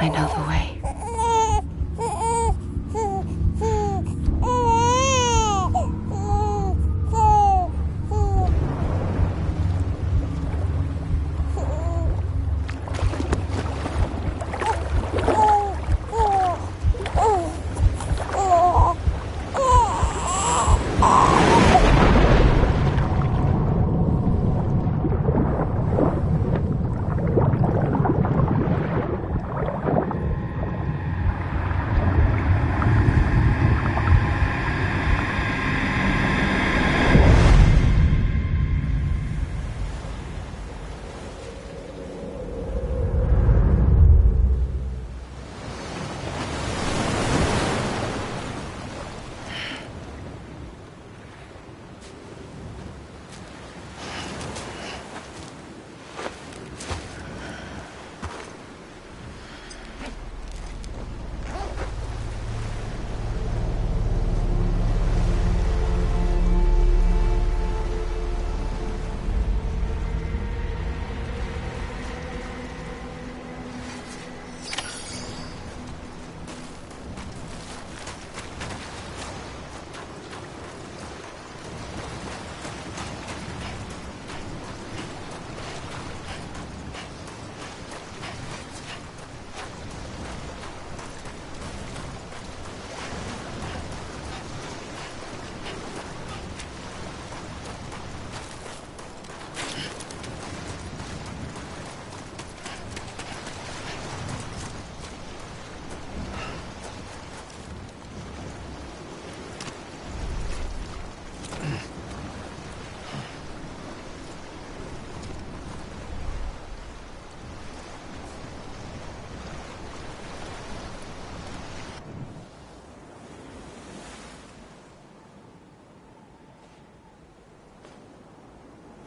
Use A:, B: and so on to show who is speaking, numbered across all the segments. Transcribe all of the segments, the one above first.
A: I know the way.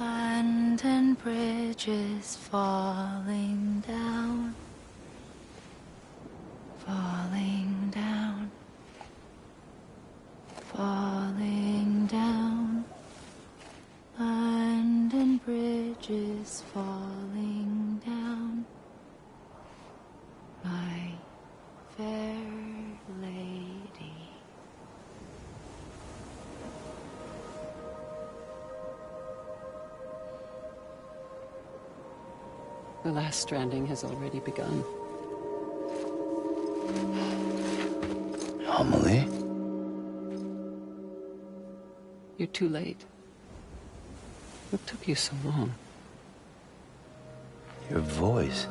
A: London Bridge is falling down, falling down, falling down. London Bridge is falling down, my fair lady.
B: The last stranding has already begun.
C: Amelie?
B: You're too late. What took you so long?
C: Your voice.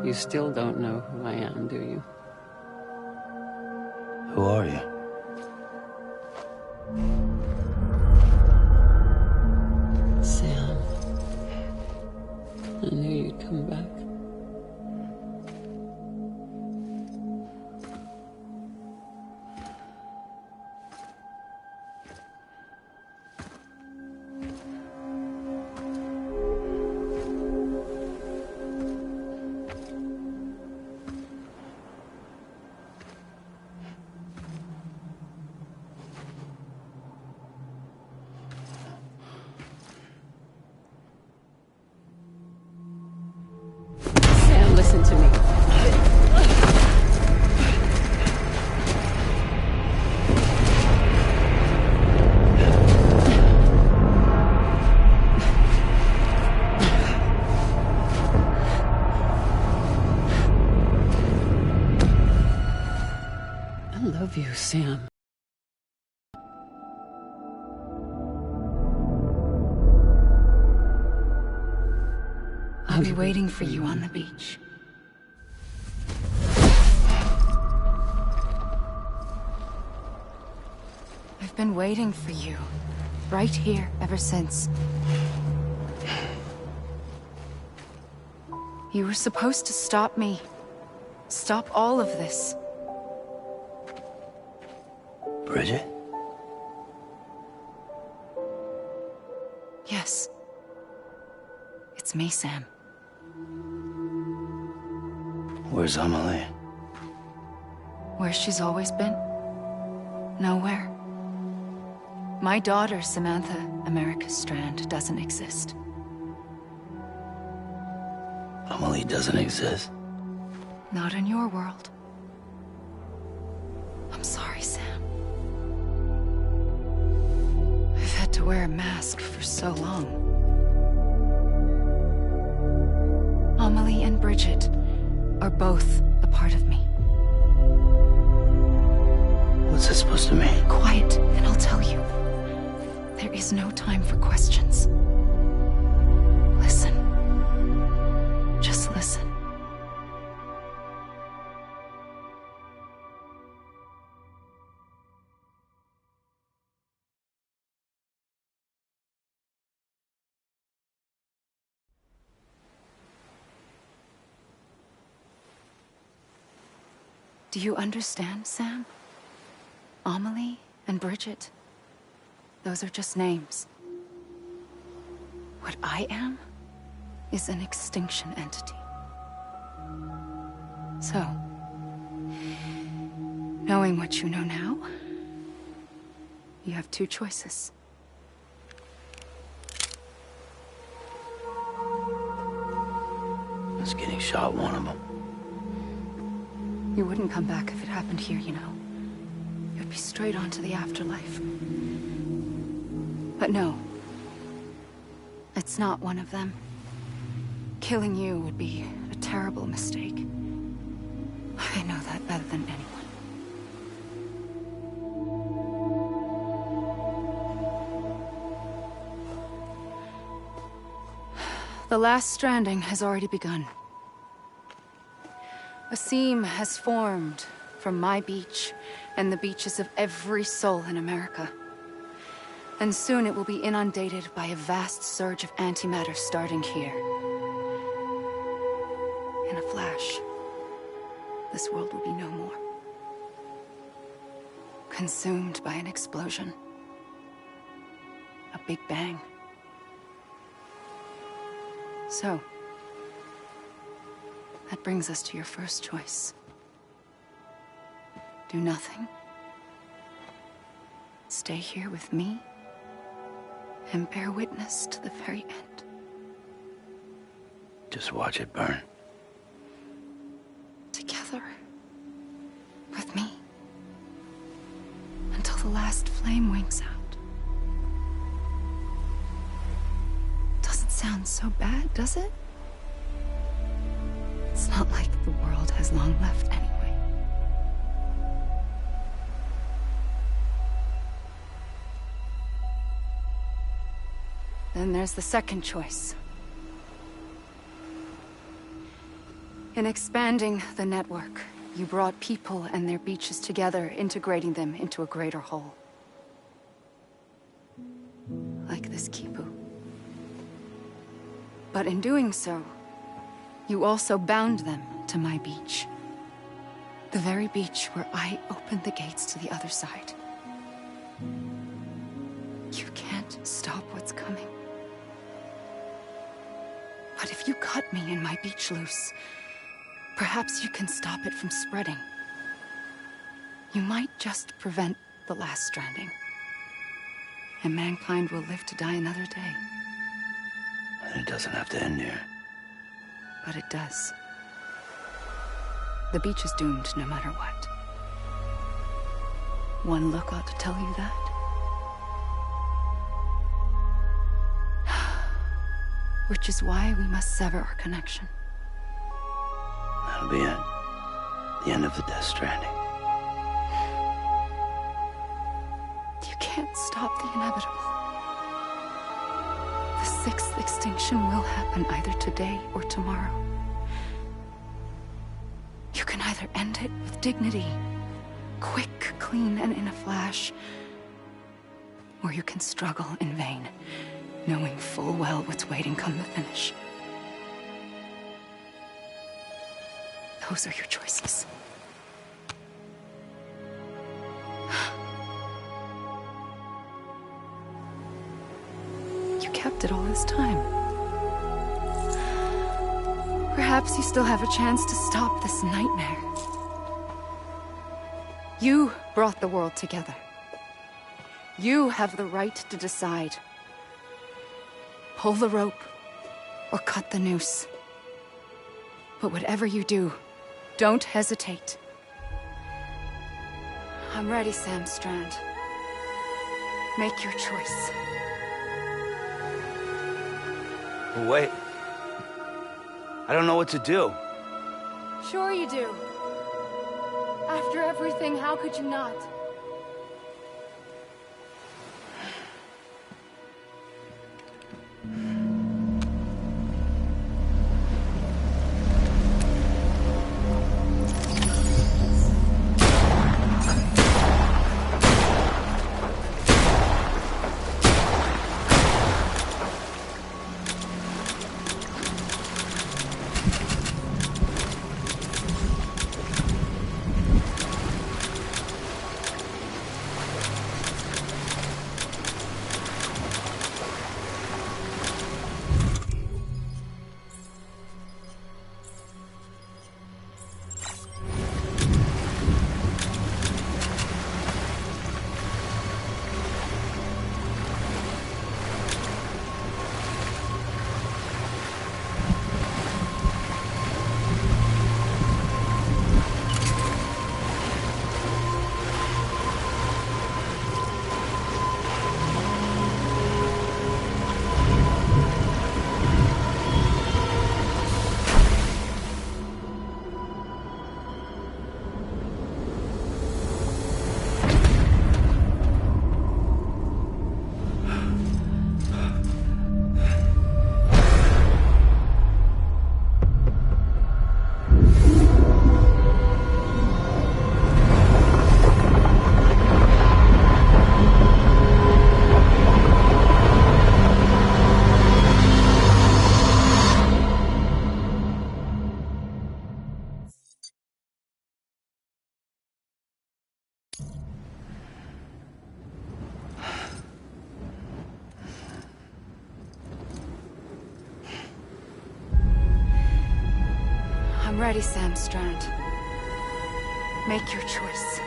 B: You still don't know who I am, do you?
C: Who are you?
B: Sam. I knew you'd come back. Listen to me. I love you, Sam.
A: I'll be waiting for you on the beach. I've been waiting for you, right here, ever since. You were supposed to stop me. Stop all of this.
C: Bridget?
A: Yes. It's me, Sam.
C: Where's Amelie?
A: Where she's always been. Nowhere. My daughter, Samantha America Strand, doesn't exist.
C: Amelie doesn't exist.
A: Not in your world. I'm sorry, Sam. I've had to wear a mask for so long. Amelie and Bridget are both a part of me.
C: What's that supposed to mean?
A: Quiet, and I'll tell you. There is no time for questions. Listen. Just listen. Do you understand, Sam? Amelie and Bridget, those are just names. What I am is an extinction entity. So, knowing what you know now, you have two choices.
C: Is getting shot one of them?
A: You wouldn't come back if it happened here, you know. You'd be straight on to the afterlife. But no. It's not one of them. Killing you would be a terrible mistake. I know that better than anyone. The last stranding has already begun. A seam has formed from my beach and the beaches of every soul in America. And soon it will be inundated by a vast surge of antimatter starting here. In a flash, this world will be no more. Consumed by an explosion. A big bang. So, that brings us to your first choice. Do nothing. Stay here with me and bear witness to the very end.
C: Just watch it burn.
A: Together. With me. Until the last flame winks out. Doesn't sound so bad, does it? It's not like the world has long left anyway. Then there's the second choice. In expanding the network, you brought people and their beaches together, integrating them into a greater whole. Like this Kipu. But in doing so, you also bound them to my beach. The very beach where I opened the gates to the other side. You can't stop what's coming. But if you cut me and my beach loose, perhaps you can stop it from spreading. You might just prevent the last stranding. And mankind will live to die another day.
C: And it doesn't have to end here.
A: But it does. The beach is doomed no matter what. One look ought to tell you that. Which is why we must sever our connection.
C: That'll be it. The end of the Death Stranding.
A: You can't stop the inevitable. The sixth extinction will happen either today or tomorrow. You can either end it with dignity, quick, clean, and in a flash, or you can struggle in vain, knowing full well what's waiting come the finish. Those are your choices. You kept it all this time. Perhaps you still have a chance to stop this nightmare. You brought the world together. You have the right to decide. Pull the rope or cut the noose. But whatever you do, don't hesitate. I'm ready, Sam Strand. Make your choice.
C: Wait. I don't know what to do.
A: Sure you do. After everything, how could you not? I'm ready, Sam Strand. Make your choice.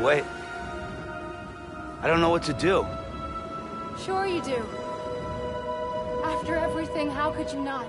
C: Wait. I don't know what to do.
A: Sure you do. After everything, how could you not?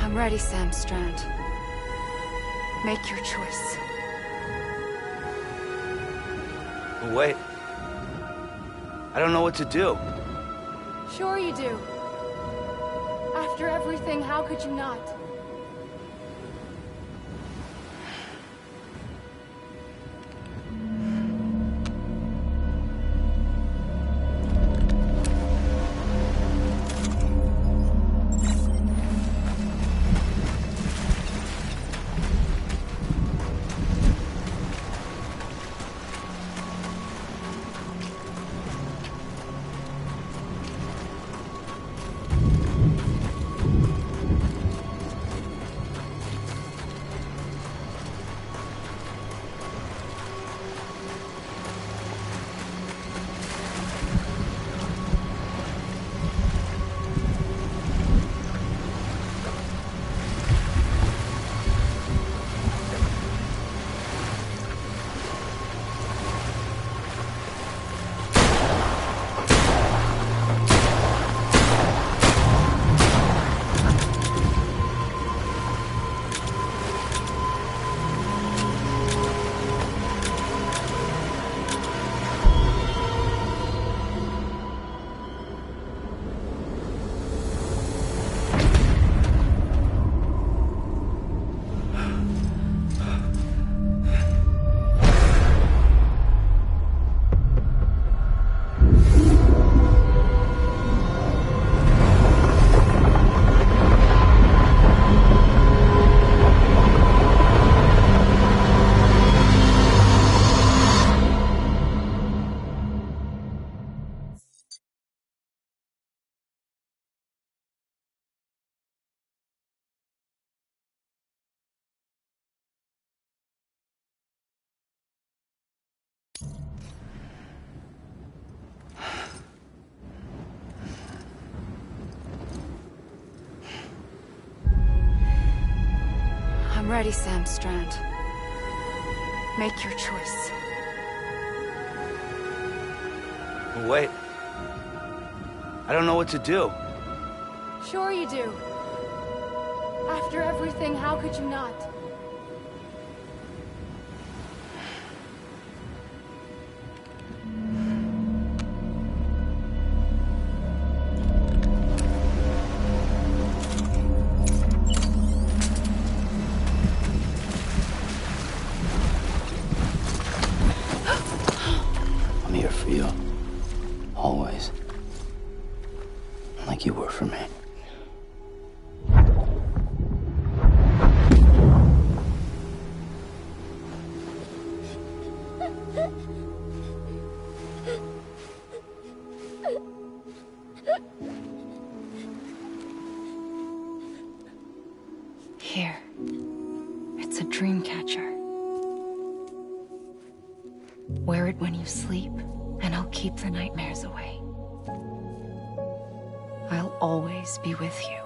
A: I'm ready, Sam Strand. Make your choice.
C: Wait. I don't know what to do.
A: Sure you do. After everything, how could you not? ready, Sam Strand. Make your choice.
C: Wait. I don't know what to do.
A: Sure you do. After everything, how could you not?
C: I'm here for you. Always. Like you were for me.
A: Here. It's a dream catcher. Wear it when you sleep, and I'll keep the nightmares away. I'll always be with you.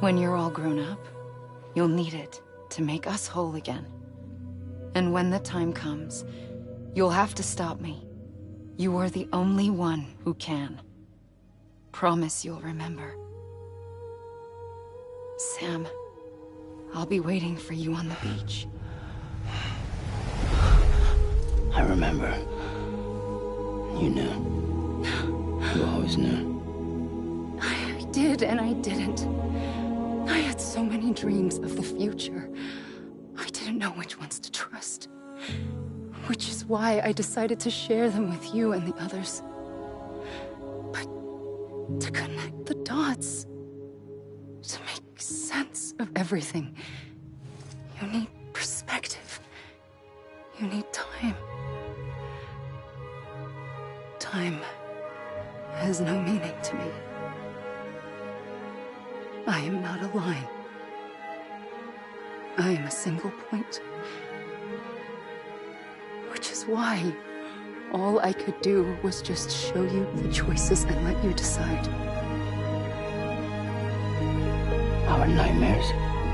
A: When you're all grown up, you'll need it to make us whole again. And when the time comes, you'll have to stop me. You are the only one who can. Promise you'll remember. Sam, I'll be waiting for you on the beach.
C: I remember. You knew. You always knew.
A: I did and I didn't. I had so many dreams of the future. I didn't know which ones to trust. Which is why I decided to share them with you and the others. But to connect the dots, to make sense of everything, you need perspective. You need time. Time has no meaning to me. I am not a line. I am a single point. Which is why all I could do was just show you the choices and let you decide.
C: Our nightmares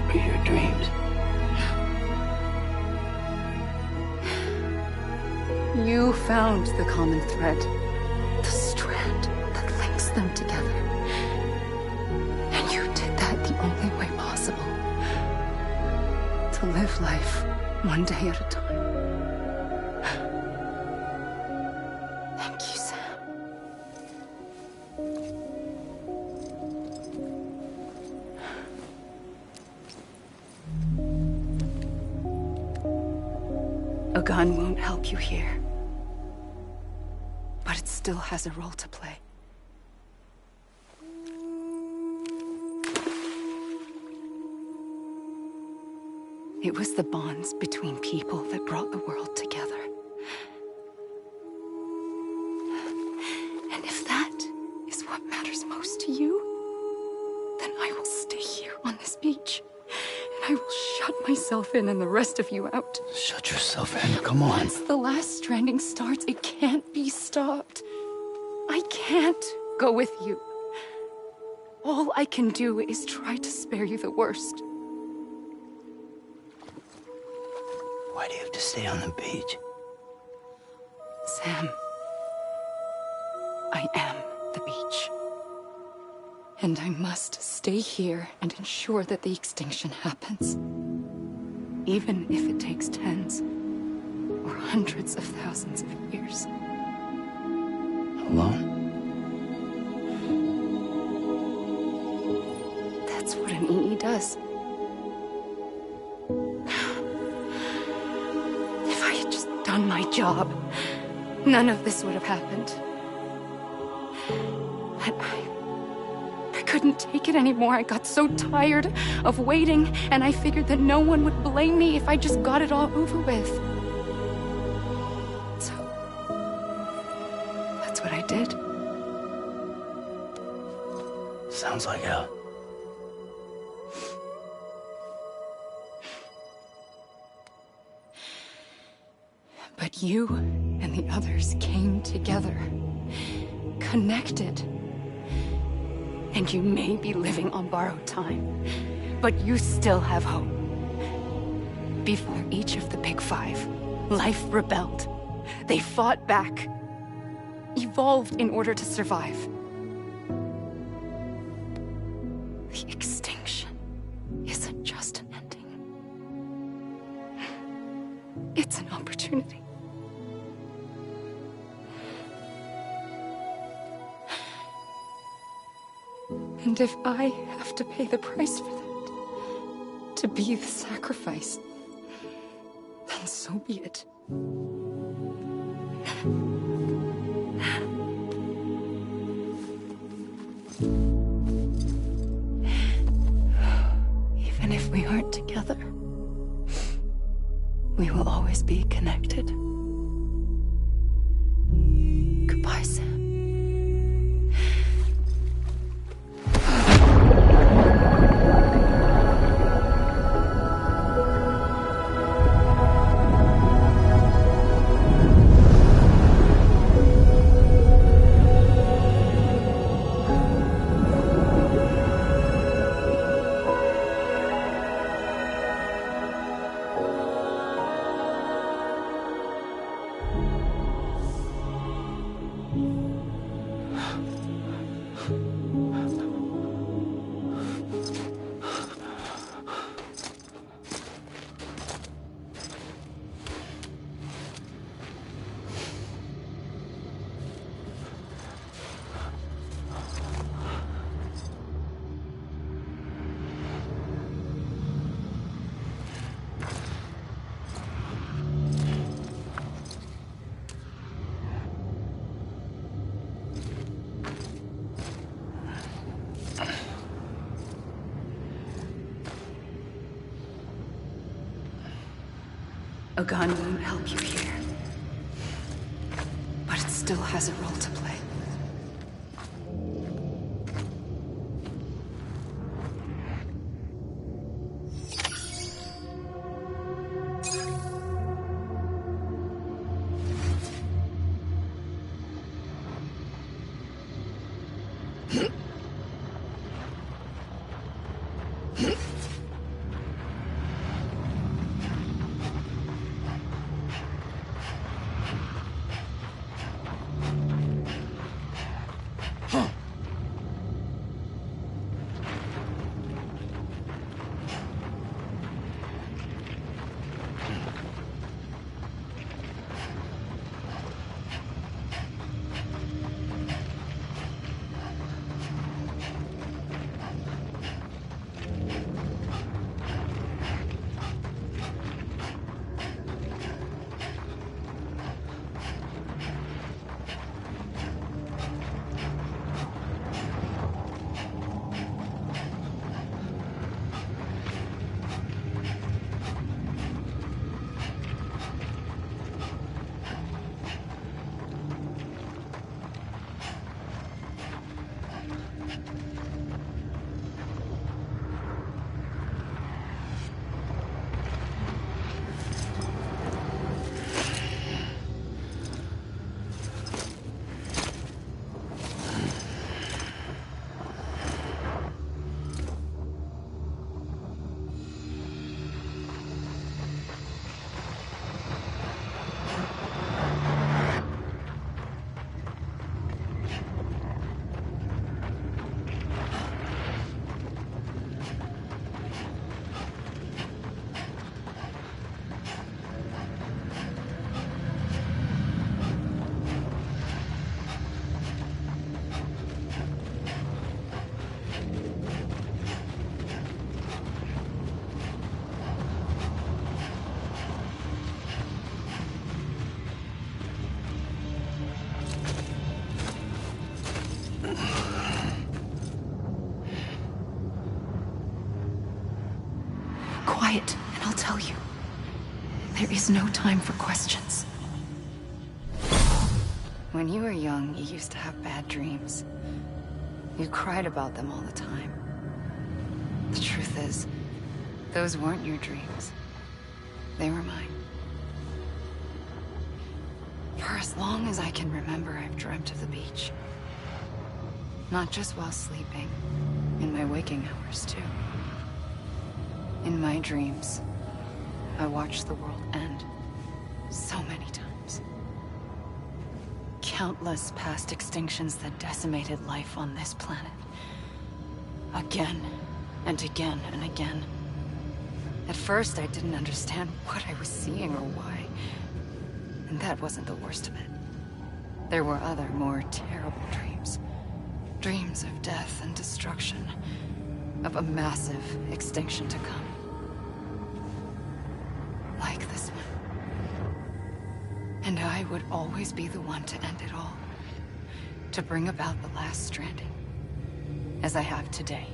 C: are your dreams.
A: You found the common thread, the strand that links them together. And you did that the only way possible. To live life one day at a time. Thank you, Sam. A gun won't help you here. But it still has a role to play. It was the bonds between people that brought the world together. And if that is what matters most to you, then I will stay here on this beach. And I will shut myself in and the rest of you out.
C: Shut yourself in, come on.
A: Once the last stranding starts, it can't be stopped. I can't go with you. All I can do is try to spare you the worst.
C: Why do you have to stay on the beach?
A: Sam, I am the beach. And I must stay here and ensure that the extinction happens. Even if it takes tens or hundreds of thousands of years.
C: Alone?
A: That's what an EE does. If I had just done my job, none of this would have happened. But I couldn't take it anymore. I got so tired of waiting, and I figured that no one would blame me if I just got it all over with. So, that's what I did.
C: Sounds like hell.
A: But you and the others came together, connected. And you may be living on borrowed time, But you still have hope. Before each of the Big Five, life rebelled. They fought back. Evolved in order to survive. The extinction isn't just an ending. It's an opportunity. And if I have to pay the price for that, to be the sacrifice, then so be it. Even if we aren't together, we will always be connected. Goodbye, Sam. A gun won't help you here. But it still has a role to play. Quiet, and I'll tell you. There is no time for questions. When you were young, you used to have bad dreams. You cried about them all the time. The truth is, those weren't your dreams. They were mine. For as long as I can remember, I've dreamt of the beach. Not just while sleeping, in my waking hours, too. In my dreams, I watched the world end so many times. Countless past extinctions that decimated life on this planet. Again, and again, and again. At first, I didn't understand what I was seeing or why. And that wasn't the worst of it. There were other, more terrible dreams. Dreams of death and destruction. Of a massive extinction to come. Like this one. And I would always be the one to end it all. To bring about the last stranding. As I have today.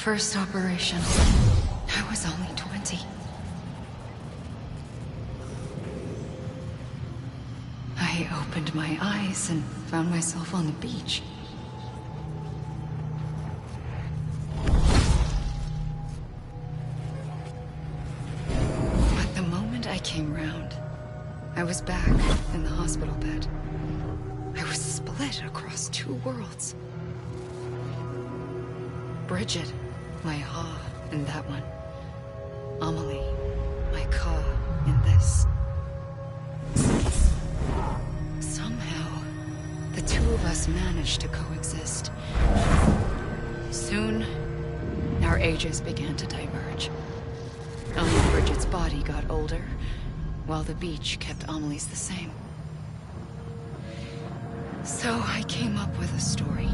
A: First operation, I was only 20. I opened my eyes and found myself on the beach. But the moment I came round, I was back in the hospital bed. I was split across two worlds. Bridget. My Ha in that one. Amelie, my Ka in this. Somehow, the two of us managed to coexist. Soon, our ages began to diverge. Only Bridget's body got older, while the beach kept Amelie's the same. So I came up with a story.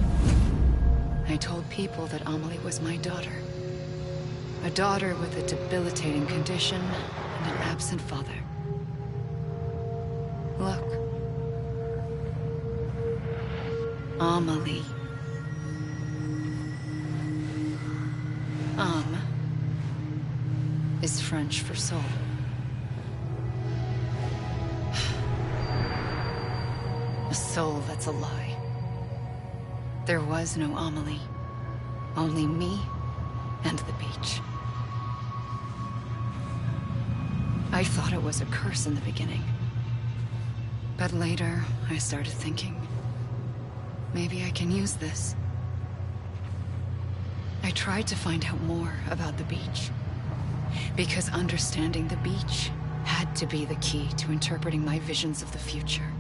A: I told people that Amelie was my daughter. A daughter with a debilitating condition and an absent father. Look. Amelie. Âme is French for soul. A soul that's a lie. There was no Amelie. Only me and the beach. I thought it was a curse in the beginning. But later, I started thinking, maybe I can use this. I tried to find out more about the beach. Because understanding the beach had to be the key to interpreting my visions of the future.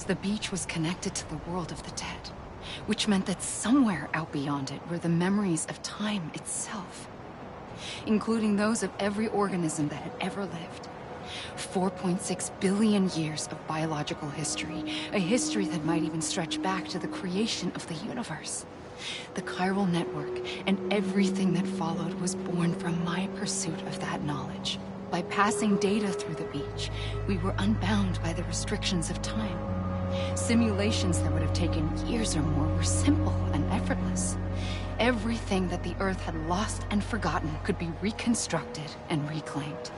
A: the beach was connected to the world of the dead, which meant that somewhere out beyond it were the memories of time itself, including those of every organism that had ever lived. 4.6 billion years of biological history, a history that might even stretch back to the creation of the universe. The chiral network and everything that followed was born from my pursuit of that knowledge. By passing data through the beach, we were unbound by the restrictions of time. Simulations that would have taken years or more were simple and effortless. Everything that the Earth had lost and forgotten could be reconstructed and reclaimed.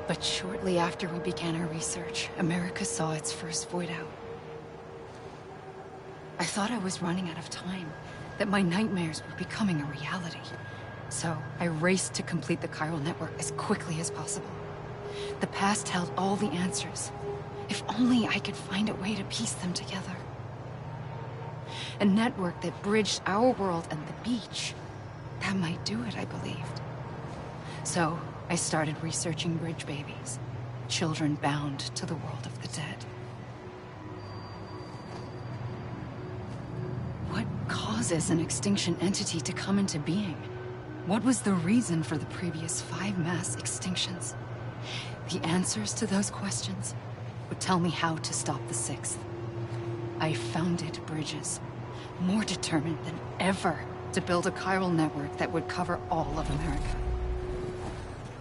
A: But shortly after we began our research, America saw its first void out. I thought I was running out of time, that my nightmares were becoming a reality. So I raced to complete the chiral network as quickly as possible. The past held all the answers. If only I could find a way to piece them together. A network that bridged our world and the beach. That might do it, I believed. So I started researching bridge babies, children bound to the world of the dead. What causes an extinction entity to come into being? What was the reason for the previous 5 mass extinctions? The answers to those questions would tell me how to stop the 6th. I founded bridges, more determined than ever to build a chiral network that would cover all of America.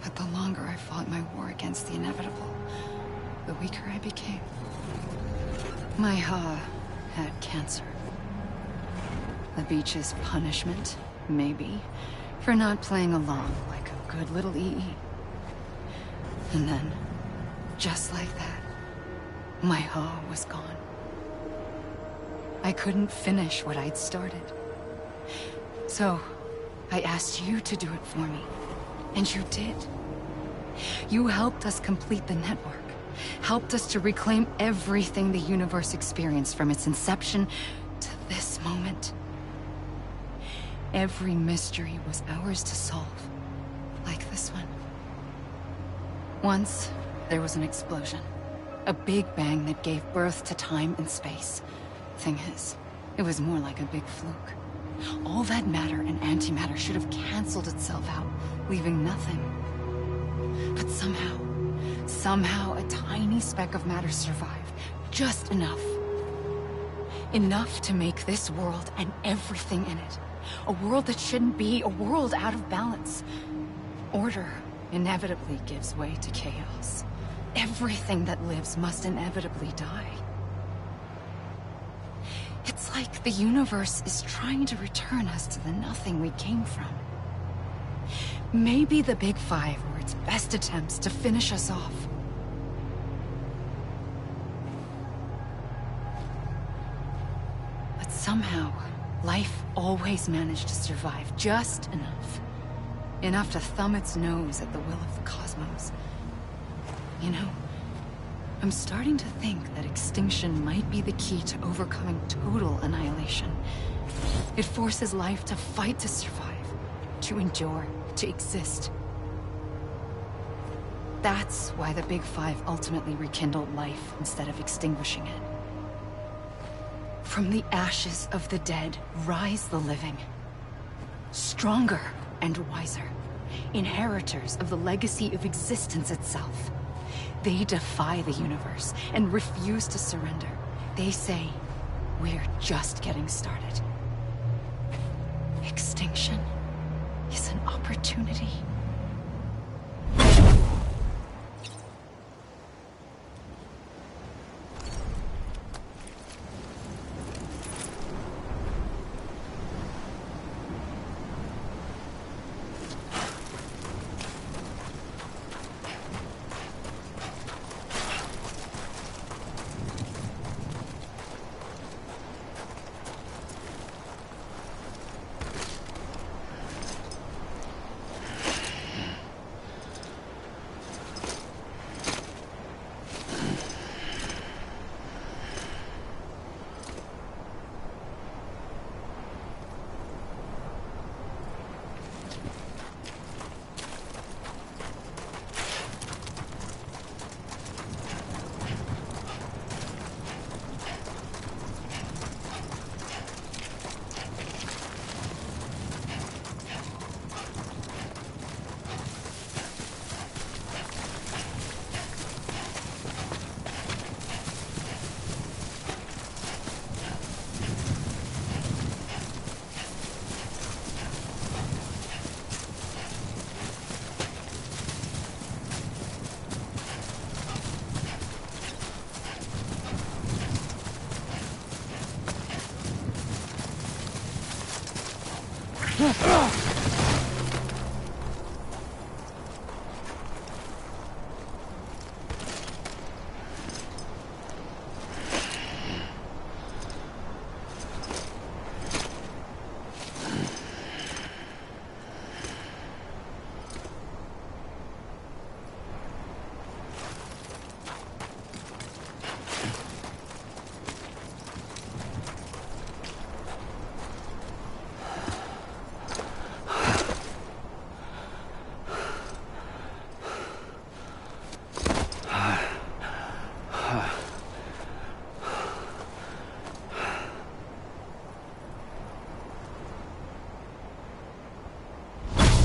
A: But the longer I fought my war against the inevitable, the weaker I became. My Ha had cancer. The beach's punishment, maybe, for not playing along like a good little EE. And then, just like that, my Ha was gone. I couldn't finish what I'd started. So, I asked you to do it for me. And you did. You helped us complete the network. Helped us to reclaim everything the universe experienced from its inception to this moment. Every mystery was ours to solve. Like this one. Once, there was an explosion. A big bang that gave birth to time and space. Thing is, it was more like a big fluke. All that matter and antimatter should have canceled itself out, leaving nothing. But somehow a tiny speck of matter survived. Just enough. Enough to make this world and everything in it. A world that shouldn't be, a world out of balance. Order inevitably gives way to chaos. Everything that lives must inevitably die. It's like the universe is trying to return us to the nothing we came from. Maybe the Big Five were its best attempts to finish us off. But somehow, life always managed to survive just enough. Enough to thumb its nose at the will of the cosmos. You know, I'm starting to think that extinction might be the key to overcoming total annihilation. It forces life to fight to survive, to endure, to exist. That's why the Big Five ultimately rekindled life instead of extinguishing it. From the ashes of the dead, rise the living. Stronger and wiser. Inheritors of the legacy of existence itself. They defy the universe and refuse to surrender. They say, we're just getting started. Extinction is an opportunity.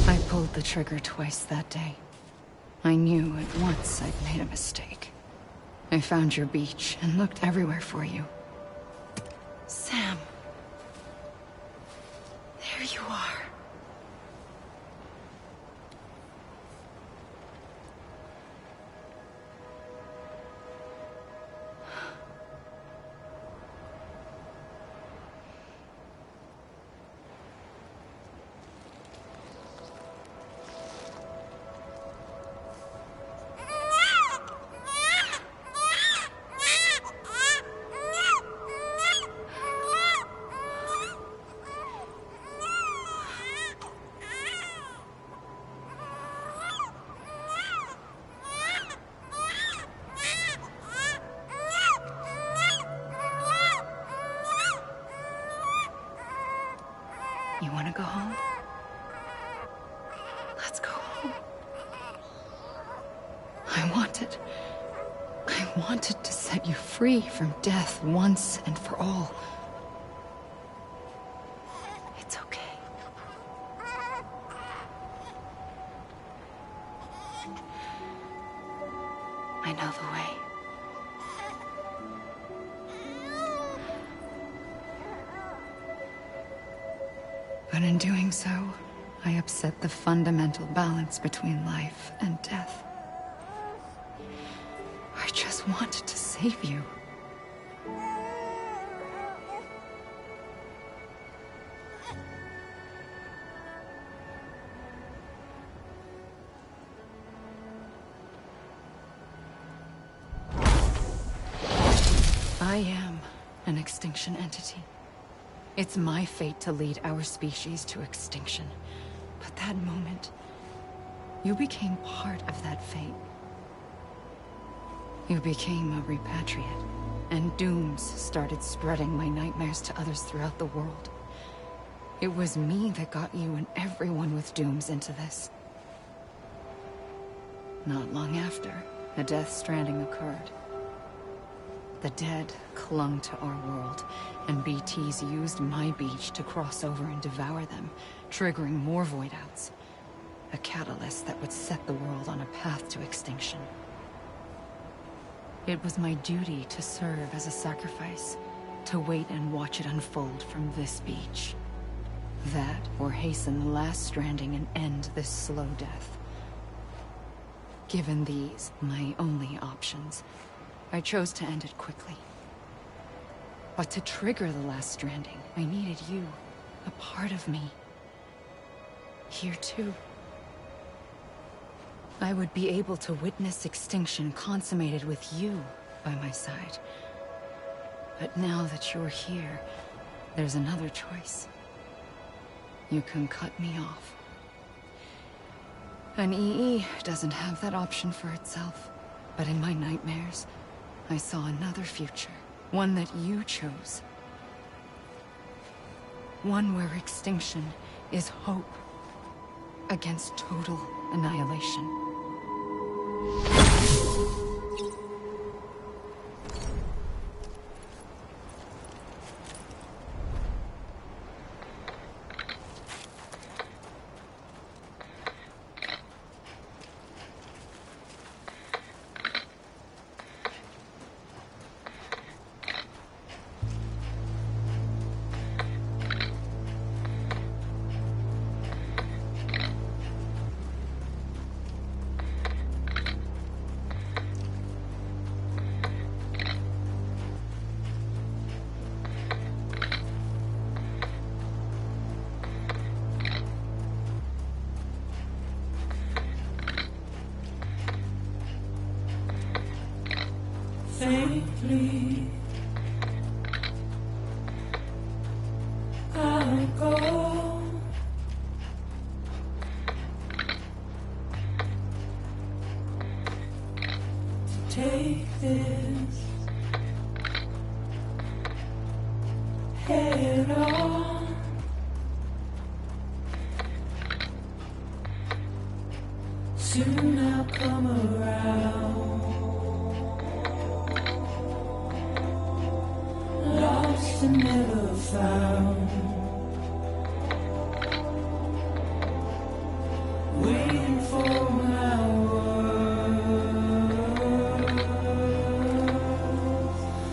A: I pulled the trigger twice that day. I knew at once I'd made a mistake. I found your beach and looked everywhere for you. Sam. There you are. You want to go home? Let's go home. I wanted to set you free from death once and for all. It's okay. I know the way. But in doing so, I upset the fundamental balance between life and death. I just wanted to save you. I am an extinction entity. It's my fate to lead our species to extinction. But that moment, you became part of that fate. You became a repatriate, and dooms started spreading my nightmares to others throughout the world. It was me that got you and everyone with dooms into this. Not long after, a death stranding occurred. The dead clung to our world, and BTs used my beach to cross over and devour them, triggering more void outs. A catalyst that would set the world on a path to extinction. It was my duty to serve as a sacrifice, to wait and watch it unfold from this beach. That, or hasten the last stranding and end this slow death. Given these, my only options, I chose to end it quickly. But to trigger the last stranding, I needed you, a part of me. Here too. I would be able to witness extinction consummated with you by my side. But now that you're here, there's another choice. You can cut me off. An EE doesn't have that option for itself. But in my nightmares, I saw another future. One that you chose. One where extinction is hope against total annihilation.
D: wanna go. To take this head on. Soon I'll come around. Lost and never found. Waiting for my words.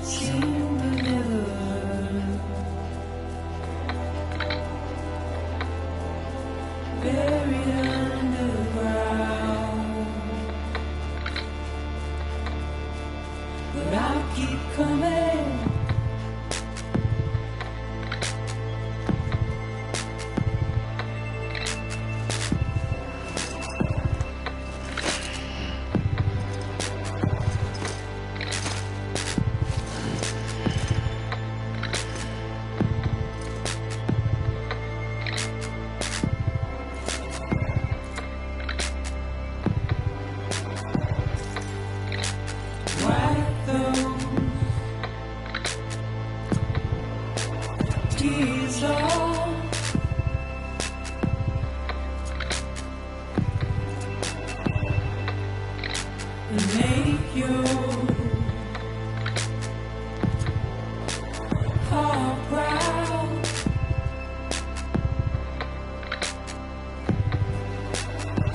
D: Seem to never learn. Buried underground. But I'll keep coming. Wipe those tears off. And make your heart proud.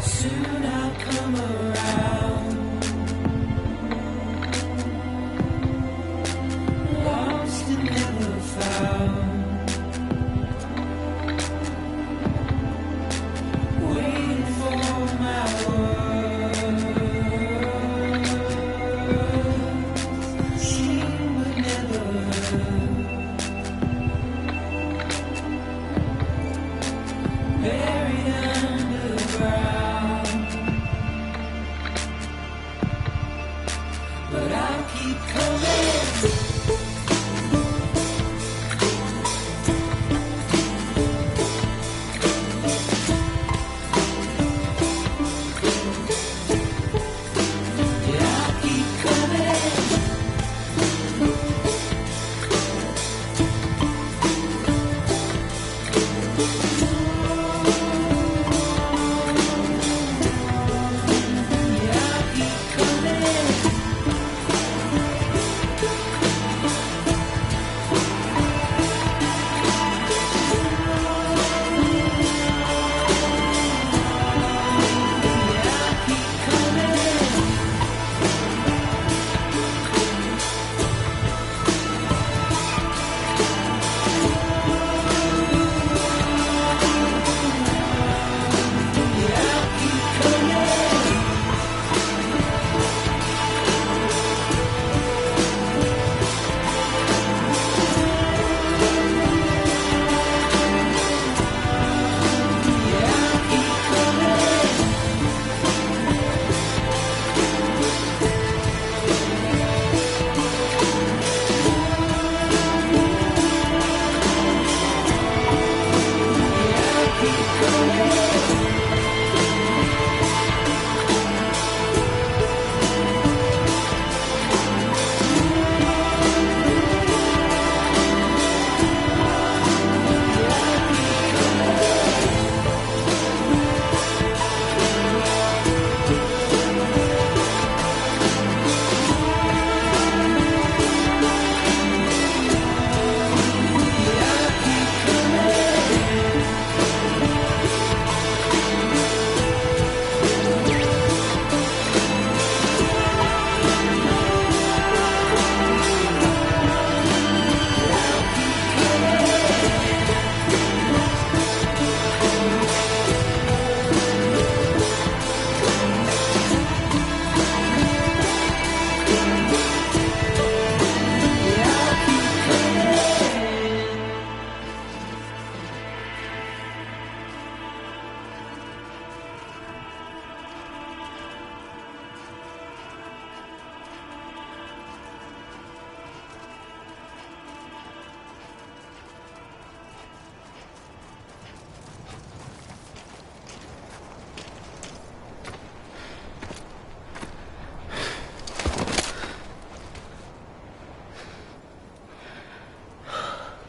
D: Soon I'll come around. Lost and never found.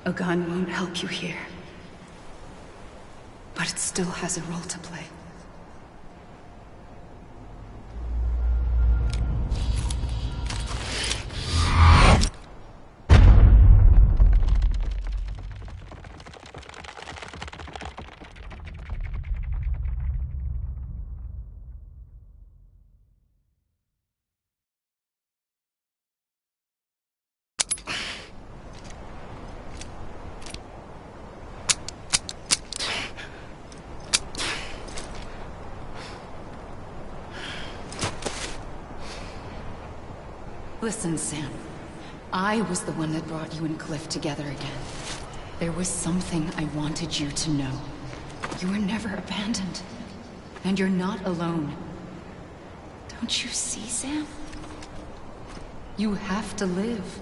A: A gun won't help you here. But it still has a role to play. Listen, Sam. I was the one that brought you and Cliff together again. There was something I wanted you to know. You were never abandoned. And you're not alone. Don't you see, Sam? You have to live.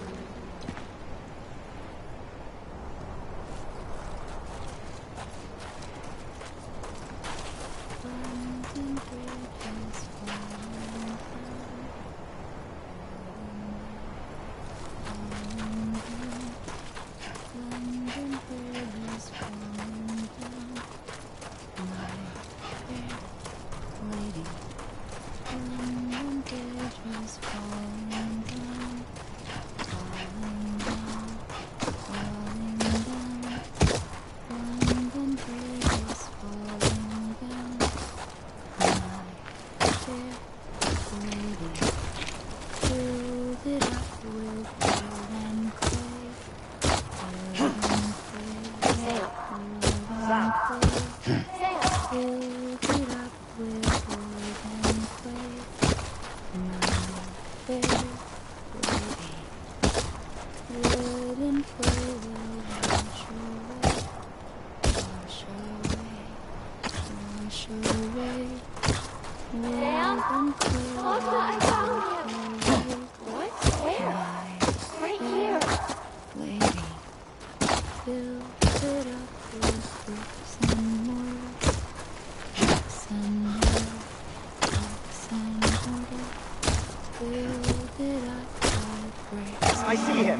E: I see him.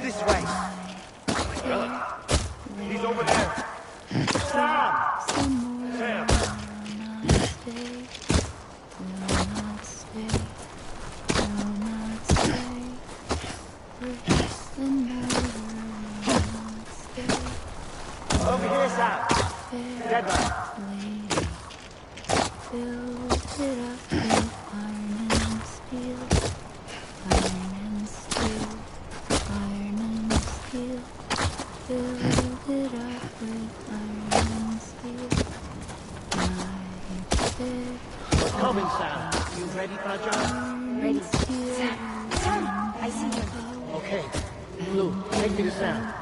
E: This way. He's over there. Sam! Sam! Over here, Sam. Dead man. Coming, Sam. You ready for a job?
F: Ready. Sam, I see you.
E: Okay. Blue, take me to Sam.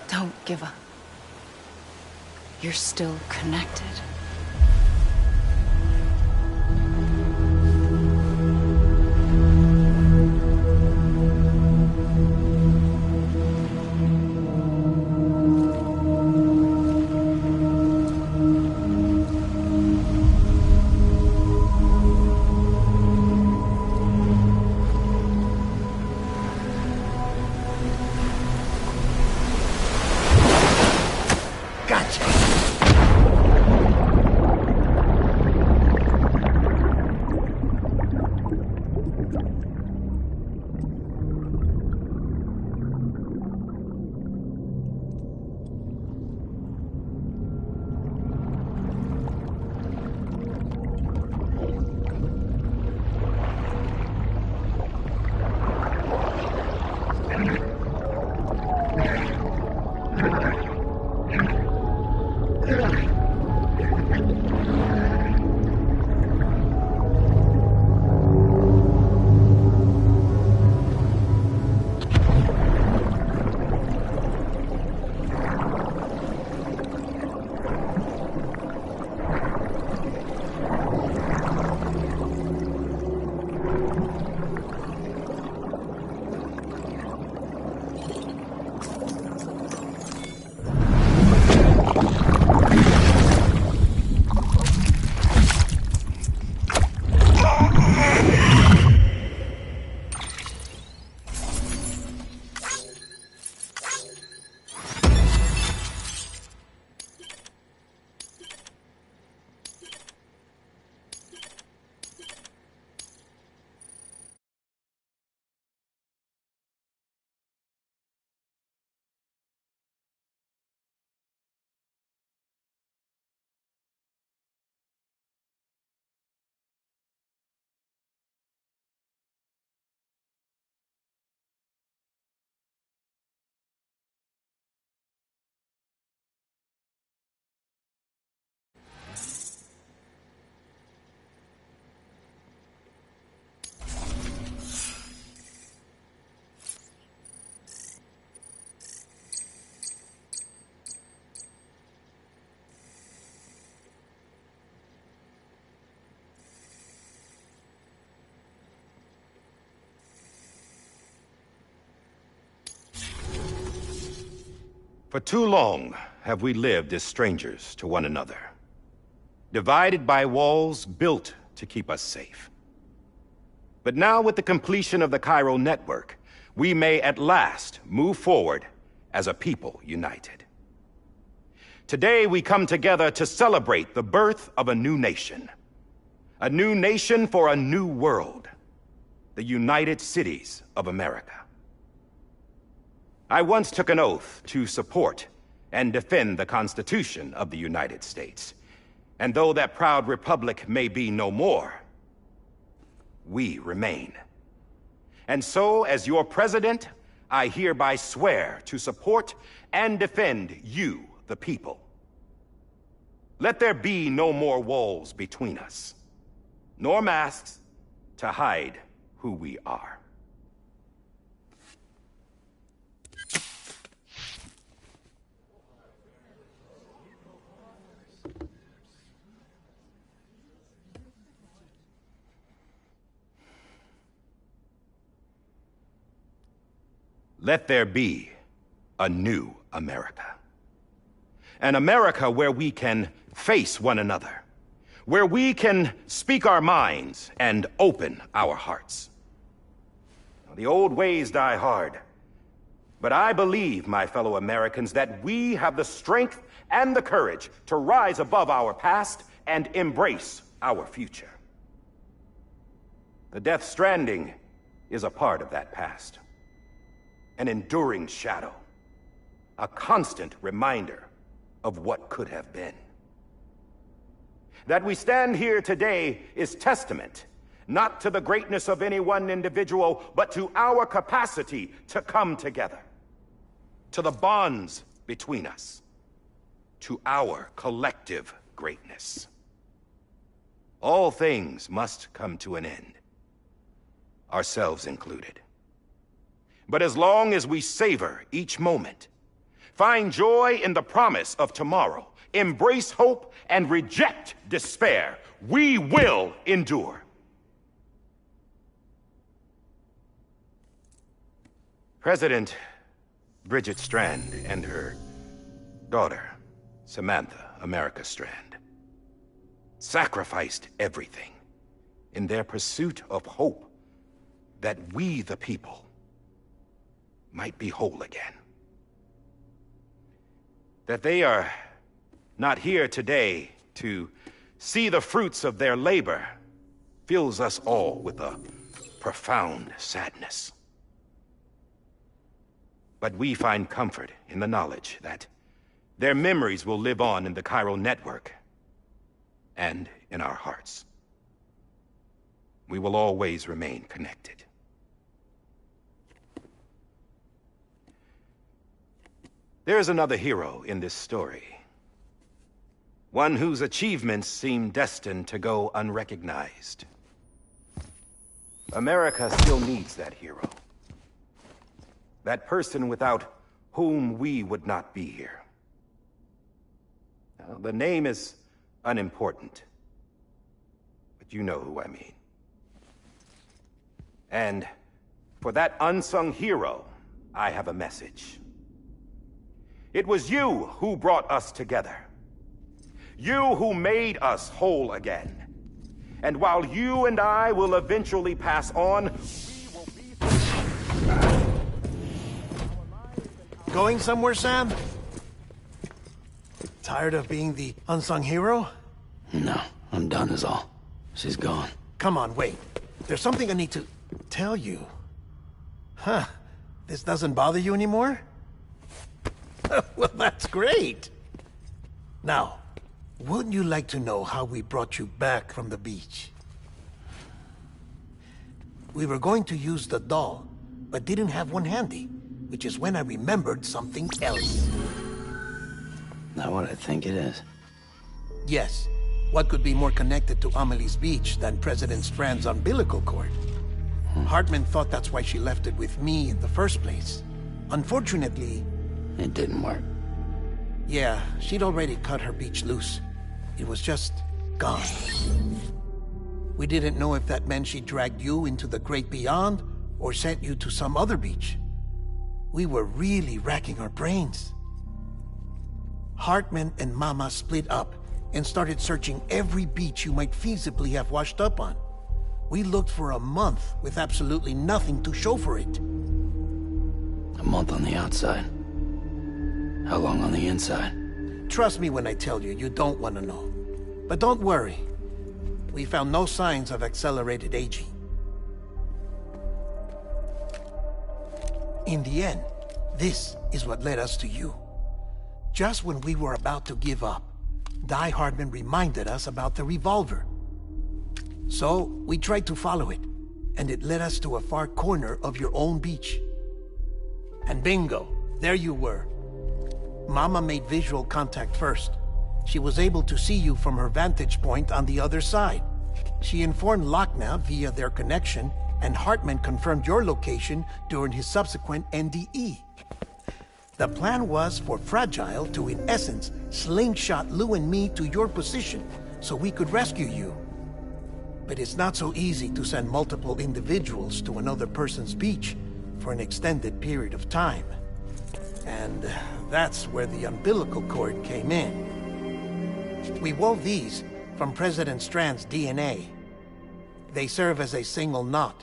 A: Don't give up. You're still connected.
G: For too long have we lived as strangers to one another, divided by walls built to keep us safe. But now, with the completion of the Cairo network, we may at last move forward as a people united. Today, we come together to celebrate the birth of a new nation. A new nation for a new world. The United Cities of America. I once took an oath to support and defend the Constitution of the United States. And though that proud republic may be no more, we remain. And so, as your president, I hereby swear to support and defend you, the people. Let there be no more walls between us, nor masks to hide who we are. Let there be a new America. An America where we can face one another, where we can speak our minds and open our hearts. The old ways die hard, but I believe, my fellow Americans, that we have the strength and the courage to rise above our past and embrace our future. The Death Stranding is a part of that past. An enduring shadow, a constant reminder of what could have been. That we stand here today is testament, not to the greatness of any one individual, but to our capacity to come together, to the bonds between us, to our collective greatness. All things must come to an end, ourselves included. But as long as we savor each moment, find joy in the promise of tomorrow, embrace hope, and reject despair, we will endure. President Bridget Strand and her daughter, Samantha America Strand, sacrificed everything in their pursuit of hope that we, the people, might be whole again. That they are not here today to see the fruits of their labor fills us all with a profound sadness. But we find comfort in the knowledge that their memories will live on in the Cairo network and in our hearts. We will always remain connected. There's another hero in this story. One whose achievements seem destined to go unrecognized. America still needs that hero. That person without whom we would not be here. Now, the name is unimportant, but you know who I mean. And for that unsung hero, I have a message. It was you who brought us together. You who made us whole again. And while you and I will eventually pass on, we will be...
E: Going somewhere, Sam? Tired of being the unsung hero?
C: No, I'm done is all. She's gone.
E: Come on, wait. There's something I need to tell you. Huh. This doesn't bother you anymore? Well, that's great. Now, wouldn't you like to know how we brought you back from the beach? We were going to use the doll, but didn't have one handy, which is when I remembered something else.
C: Not what I think it is.
E: Yes. What could be more connected to Amelie's beach than President Strand's umbilical cord? Hartman thought that's why she left it with me in the first place. Unfortunately...
C: It didn't work.
E: Yeah, she'd already cut her beach loose. It was just gone. We didn't know if that meant she dragged you into the great beyond, or sent you to some other beach. We were really racking our brains. Hartman and Mama split up and started searching every beach you might feasibly have washed up on. We looked for a month with absolutely nothing to show for it.
C: A month on the outside. How long on the inside?
E: Trust me when I tell you, you don't want to know. But don't worry. We found no signs of accelerated aging. In the end, this is what led us to you. Just when we were about to give up, Die Hardman reminded us about the revolver. So, we tried to follow it, and it led us to a far corner of your own beach. And bingo, there you were. Mama made visual contact first. She was able to see you from her vantage point on the other side. She informed Lochna via their connection, and Hartman confirmed your location during his subsequent NDE. The plan was for Fragile to, in essence, slingshot Lou and me to your position so we could rescue you. But it's not so easy to send multiple individuals to another person's beach for an extended period of time. And that's where the umbilical cord came in. We wove these from President Strand's DNA. They serve as a single knot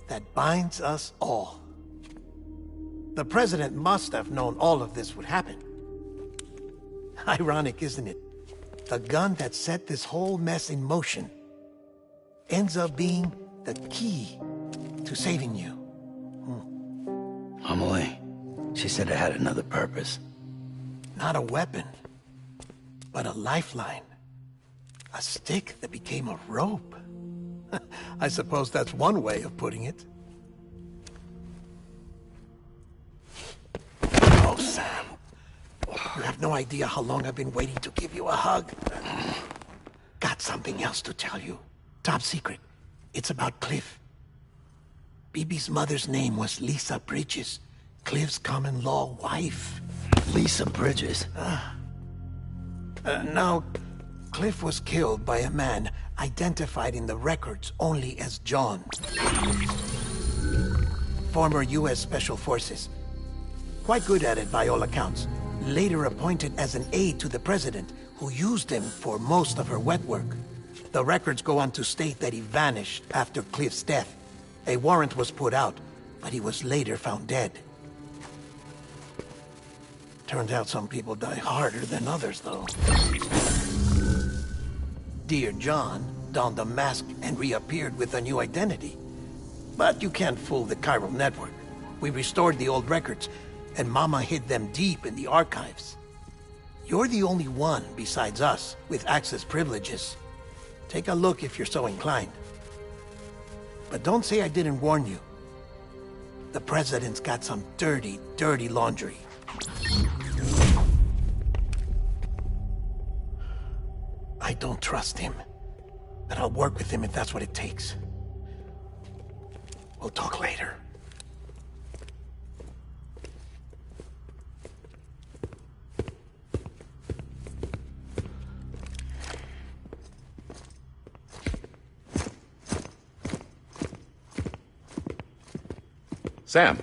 E: that binds us all. The President must have known all of this would happen. Ironic, isn't it? The gun that set this whole mess in motion ends up being the key to saving you.
C: Amelie, she said it had another purpose.
E: Not a weapon, but a lifeline. A stick that became a rope. I suppose that's one way of putting it. Oh, Sam. You have no idea how long I've been waiting to give you a hug. Got something else to tell you. Top secret. It's about Cliff. Bibi's mother's name was Lisa Bridges, Cliff's common-law wife.
C: Lisa Bridges?
E: Now, Cliff was killed by a man identified in the records only as John. Former U.S. Special Forces. Quite good at it by all accounts. Later appointed as an aide to the president, who used him for most of her wet work. The records go on to state that he vanished after Cliff's death. A warrant was put out, but he was later found dead. Turns out some people die harder than others, though. Dear John donned a mask and reappeared with a new identity. But you can't fool the chiral network. We restored the old records, and Mama hid them deep in the archives. You're the only one, besides us, with access privileges. Take a look if you're so inclined. But don't say I didn't warn you. The President's got some dirty, dirty laundry. I don't trust him, but I'll work with him if that's what it takes. We'll talk later.
G: Sam.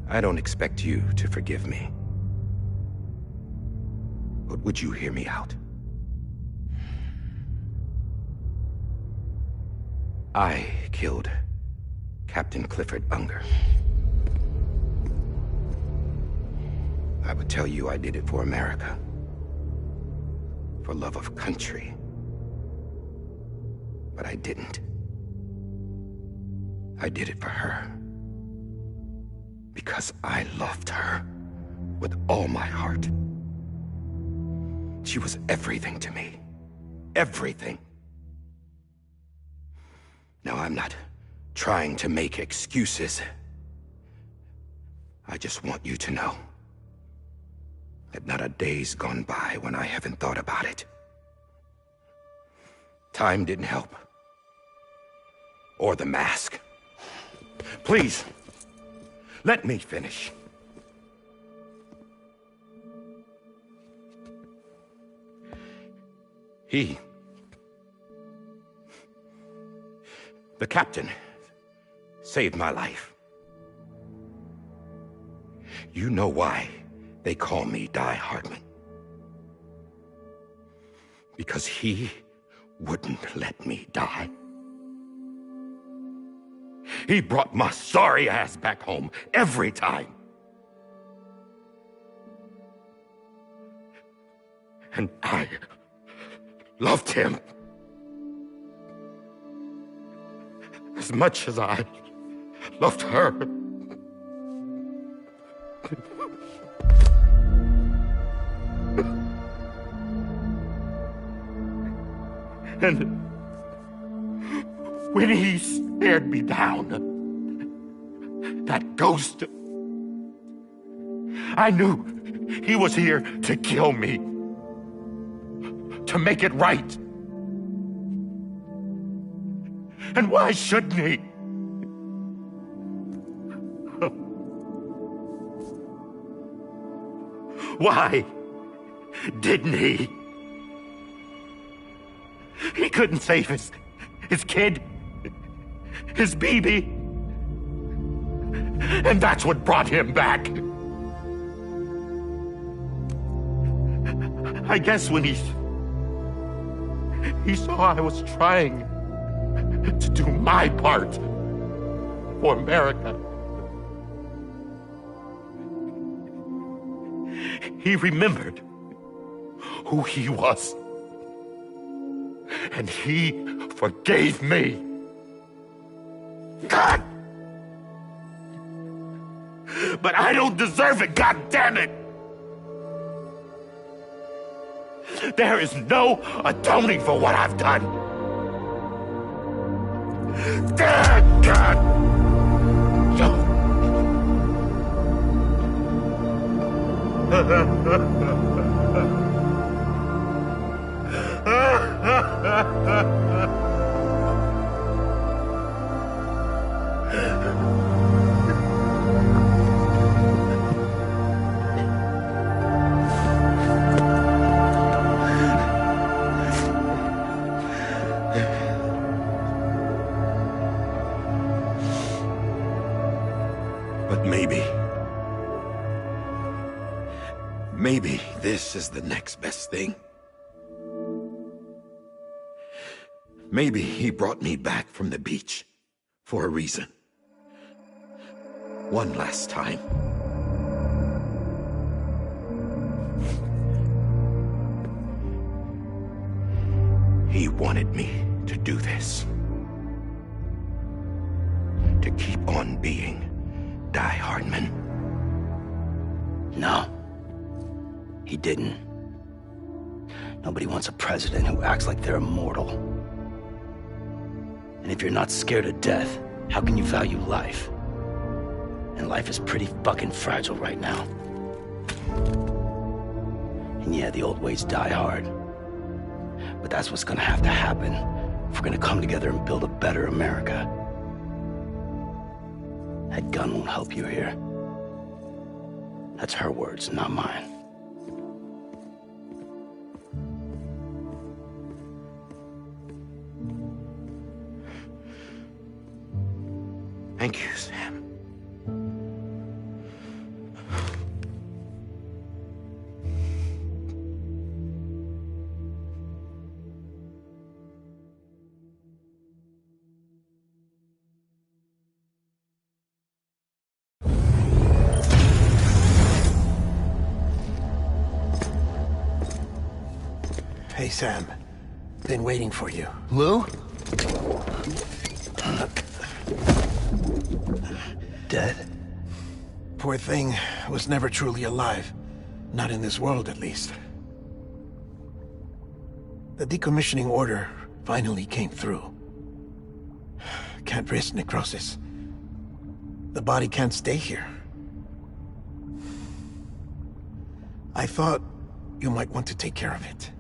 G: I don't expect you to forgive me. But would you hear me out? I killed Captain Clifford Unger. I would tell you I did it for America. For love of country. But I didn't. I did it for her. Because I loved her with all my heart. She was everything to me. Everything. Now, I'm not trying to make excuses. I just want you to know that not a day's gone by when I haven't thought about it. Time didn't help. Or the mask. Please, let me finish. The captain saved my life. You know why they call me Die Hardman. Because he wouldn't let me die. He brought my sorry ass back home every time. And I loved him as much as I loved her. And when he stared me down, that ghost, I knew he was here to kill me, to make it right. And why shouldn't he? Why didn't he? He couldn't save his kid, his baby. And that's what brought him back. I guess when he saw I was trying to do my part for America, he remembered who he was. And he forgave me. God! But I don't deserve it, God damn it! There is no atoning for what I've done. God! But maybe this is the next best thing. Maybe he brought me back from the beach for a reason. One last time. He wanted me to do this. To keep on being Die Hardman.
C: No. He didn't. Nobody wants a president who acts like they're immortal. And if you're not scared of death, how can you value life? And life is pretty fucking fragile right now. And yeah, the old ways die hard. But that's what's gonna have to happen if we're gonna come together and build a better America. That gun won't help you here. That's her words, not mine.
G: Thank you, Sam.
E: Hey, Sam. Been waiting for you.
C: Lou? Dead?
E: Poor thing was never truly alive. Not in this world, at least. The decommissioning order finally came through. Can't risk necrosis. The body can't stay here. I thought you might want to take care of it.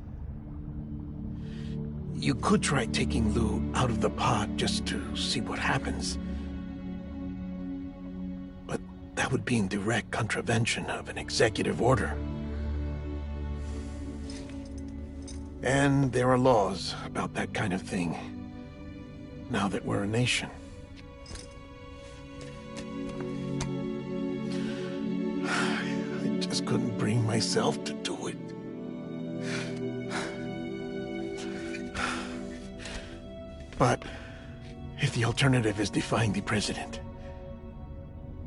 E: You could try taking Lou out of the pod just to see what happens. But that would be in direct contravention of an executive order. And there are laws about that kind of thing, now that we're a nation. myself to do it. But if the alternative is defying the president,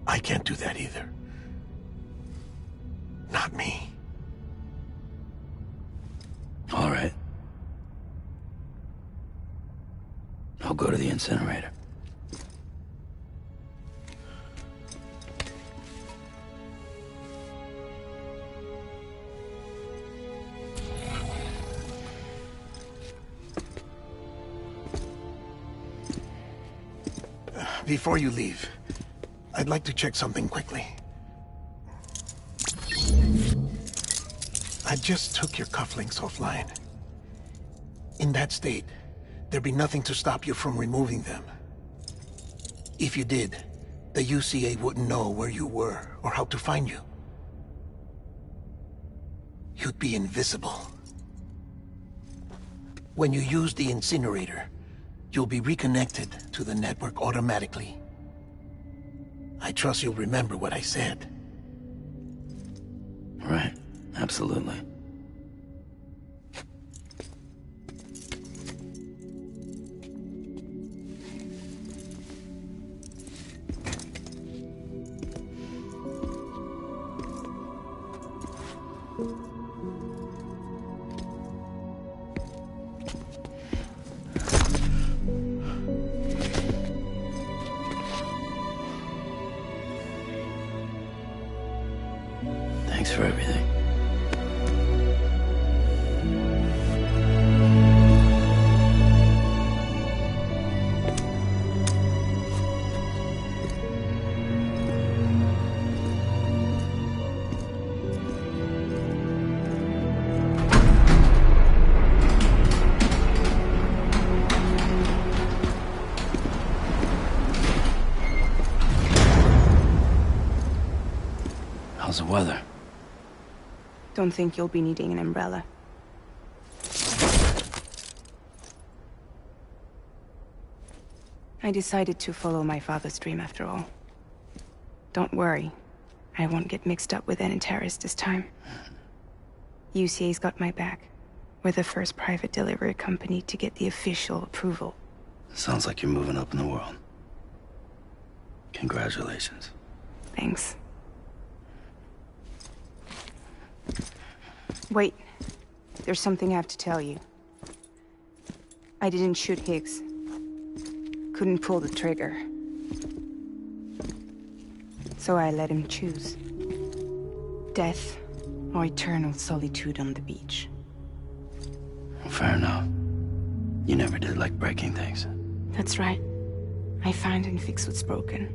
E: I can't do that either. Not me.
C: All right. I'll go to the incinerator.
E: Before you leave, I'd like to check something quickly. I just took your cufflinks offline. In that state, there'd be nothing to stop you from removing them. If you did, the UCA wouldn't know where you were or how to find you. You'd be invisible. When you use the incinerator, you'll be reconnected to the network automatically. I trust you'll remember what I said.
C: Right. Absolutely. Thanks for everything. How's the weather?
H: Don't think you'll be needing an umbrella. I decided to follow my father's dream after all. Don't worry. I won't get mixed up with any terrorists this time. UCA's got my back. We're the first private delivery company to get the official approval.
C: Sounds like you're moving up in the world. Congratulations.
H: Thanks. Wait. There's something I have to tell you. I didn't shoot Higgs. Couldn't pull the trigger. So I let him choose. Death or eternal solitude on the beach.
C: Fair enough. You never did like breaking things.
H: That's right. I find and fix what's broken.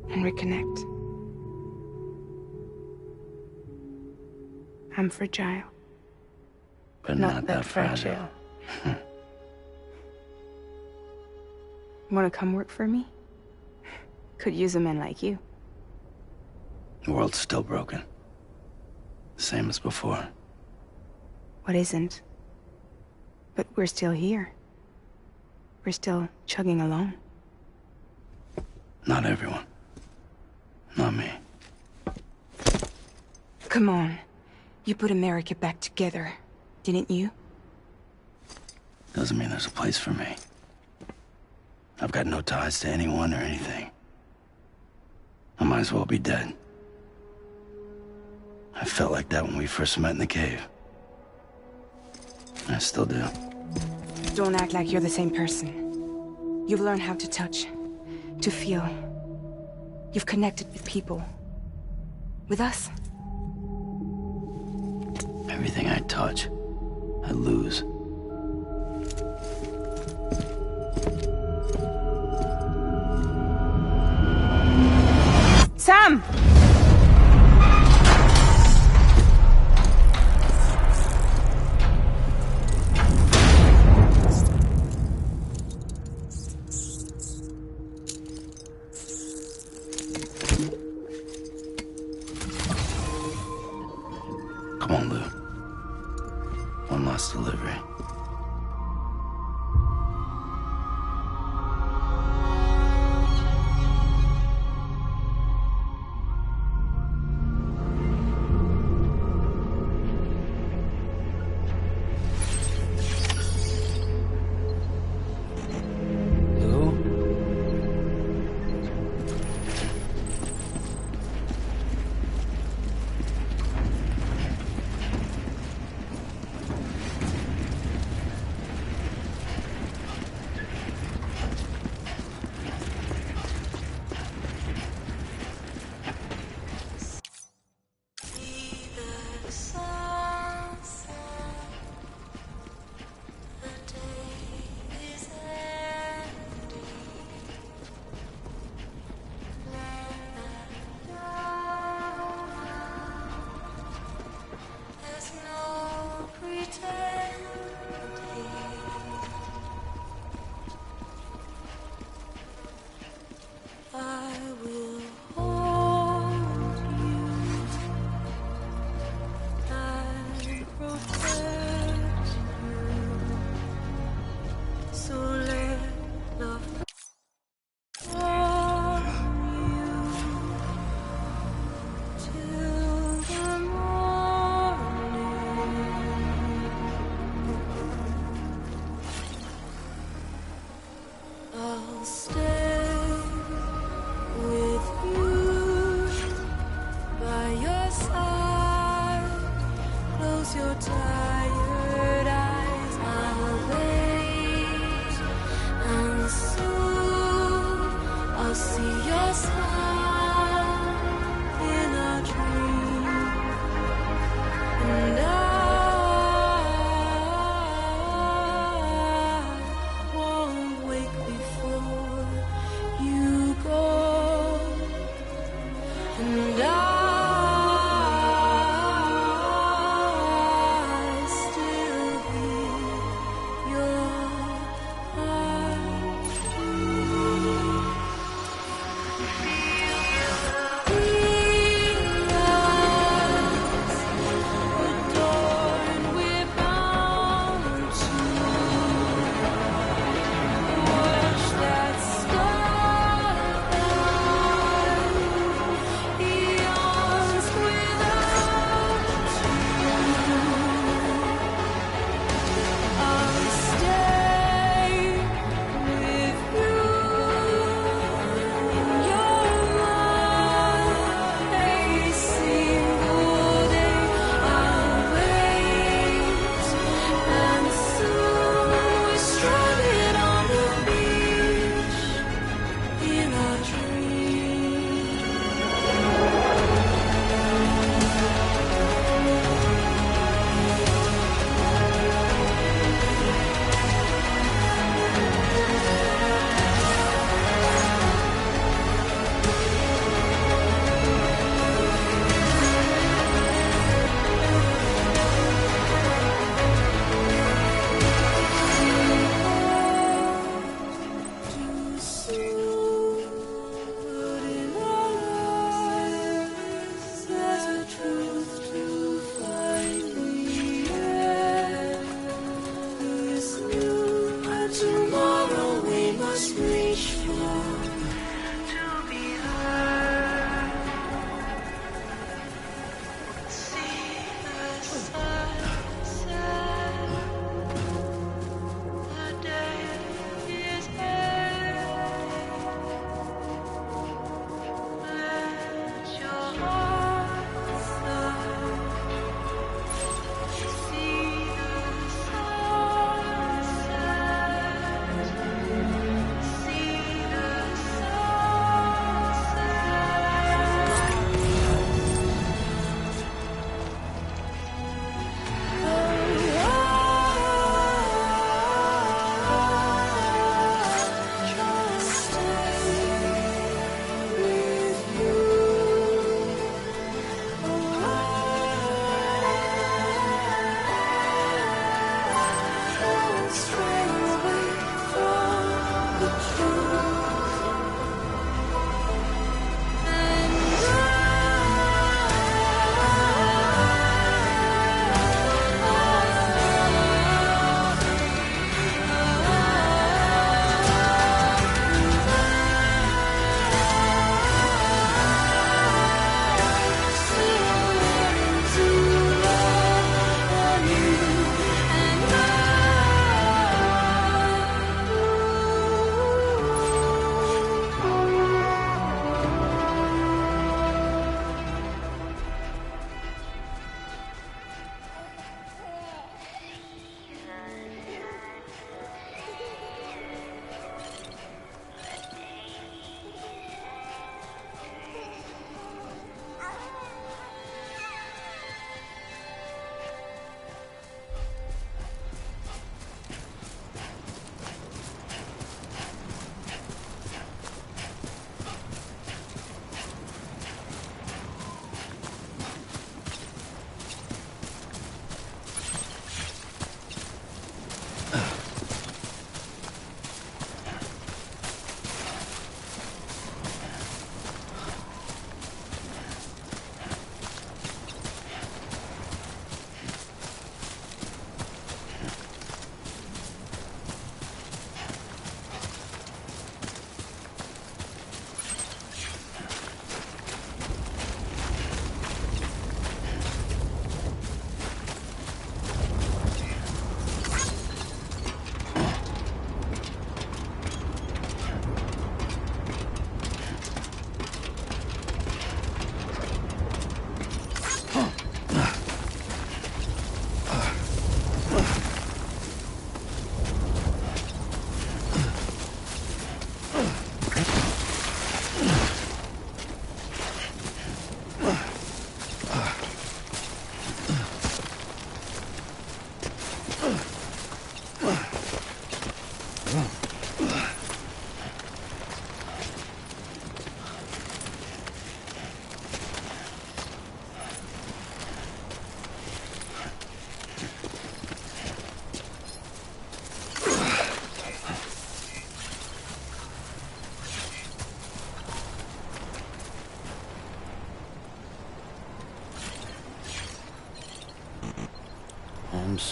H: And reconnect. I'm fragile.
C: But not that fragile.
H: Wanna come work for me? Could use a man like you.
C: The world's still broken. Same as before.
H: What isn't? But we're still here. We're still chugging along.
C: Not everyone. Not me.
H: Come on. You put America back together, didn't you?
C: Doesn't mean there's a place for me. I've got no ties to anyone or anything. I might as well be dead. I felt like that when we first met in the cave. I still do.
H: Don't act like you're the same person. You've learned how to touch, to feel. You've connected with people. With us.
C: Everything I touch, I lose.
H: Sam!
C: Come on, Lou. One last delivery.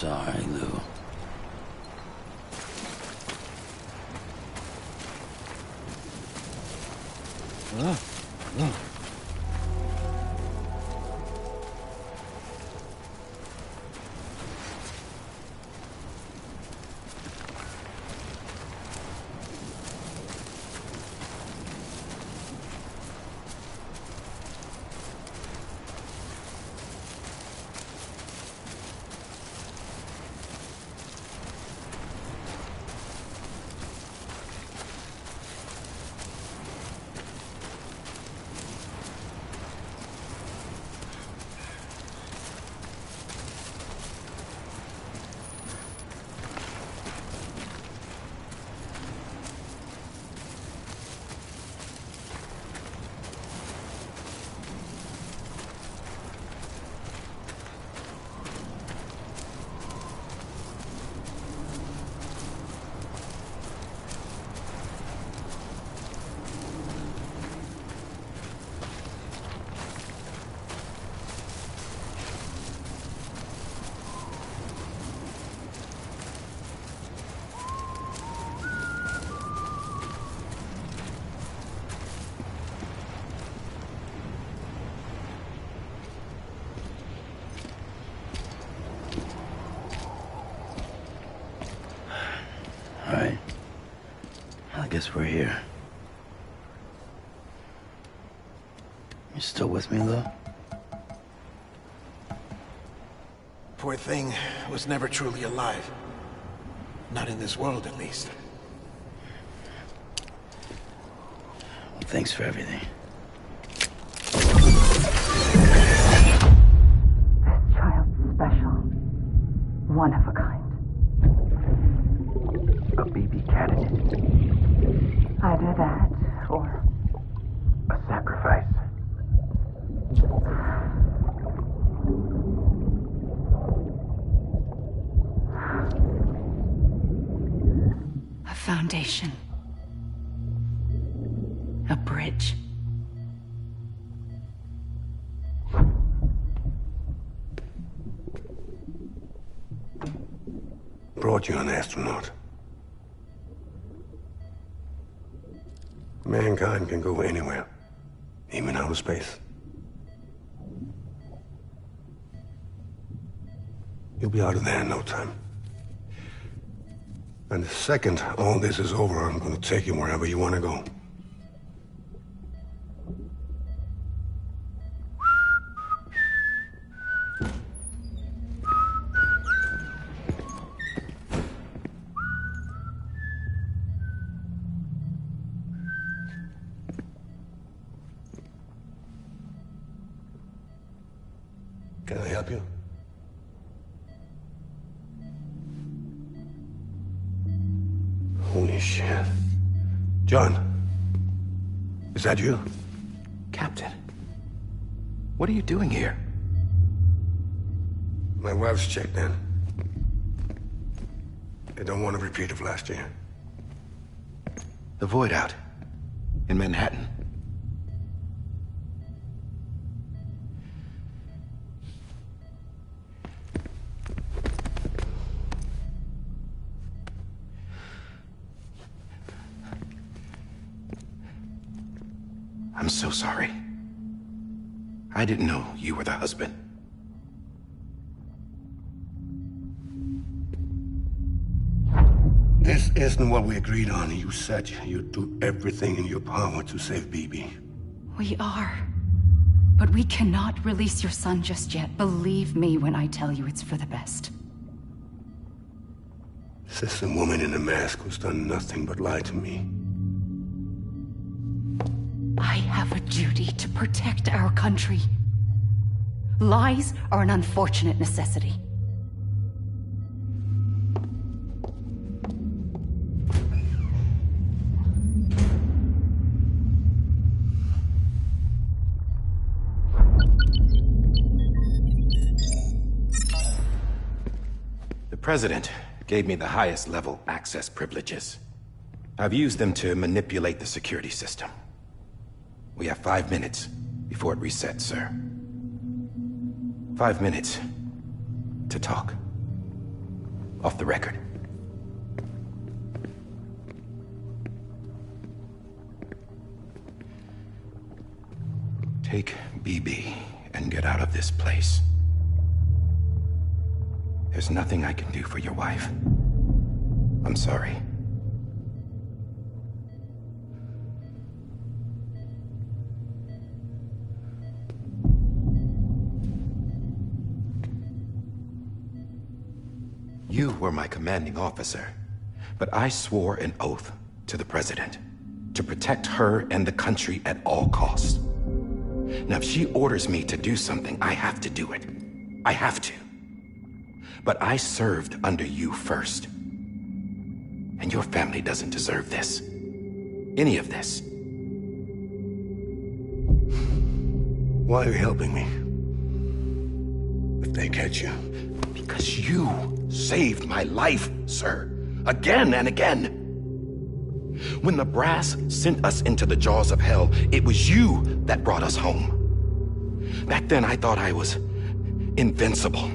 C: sorry, Lou. All right. I guess we're here. You still with me, Lou?
E: Poor thing was never truly alive. Not in this world, at least.
C: Well, thanks for everything.
I: Child's special. One of a kind.
C: A BB candidate.
I: Either that, or
C: A sacrifice.
A: A foundation. A bridge.
J: Brought you an astronaut. Mankind can go anywhere, even outer space. You'll be out of there in no time. And the second all this is over, I'm going to take you wherever you want to go. Can I help you? Holy shit. John, is that you?
G: Captain, what are you doing here?
J: My wife's checked in. They don't want a repeat of last year.
G: The Void Out in Manhattan. I'm so sorry. I didn't know you were the husband.
J: This isn't what we agreed on. You said you'd do everything in your power to save BB.
A: We are. But we cannot release your son just yet. Believe me when I tell you it's for the best.
J: This is a woman in a mask who's done nothing but lie to me.
A: I have a duty to protect our country. Lies are an unfortunate necessity.
G: The President gave me the highest level access privileges. I've used them to manipulate the security system. We have 5 minutes before it resets, sir. 5 minutes to talk. off the record. Take BB and get out of this place. There's nothing I can do for your wife. I'm sorry. You were my commanding officer, but I swore an oath to the President to protect her and the country at all costs. Now, if she orders me to do something, I have to do it. I have to. But I served under you first. And your family doesn't deserve this. Any of this.
J: Why are you helping me? If they catch you.
G: Because you saved my life, sir. Again and again. When the brass sent us into the jaws of hell, it was you that brought us home. Back then, I thought I was invincible.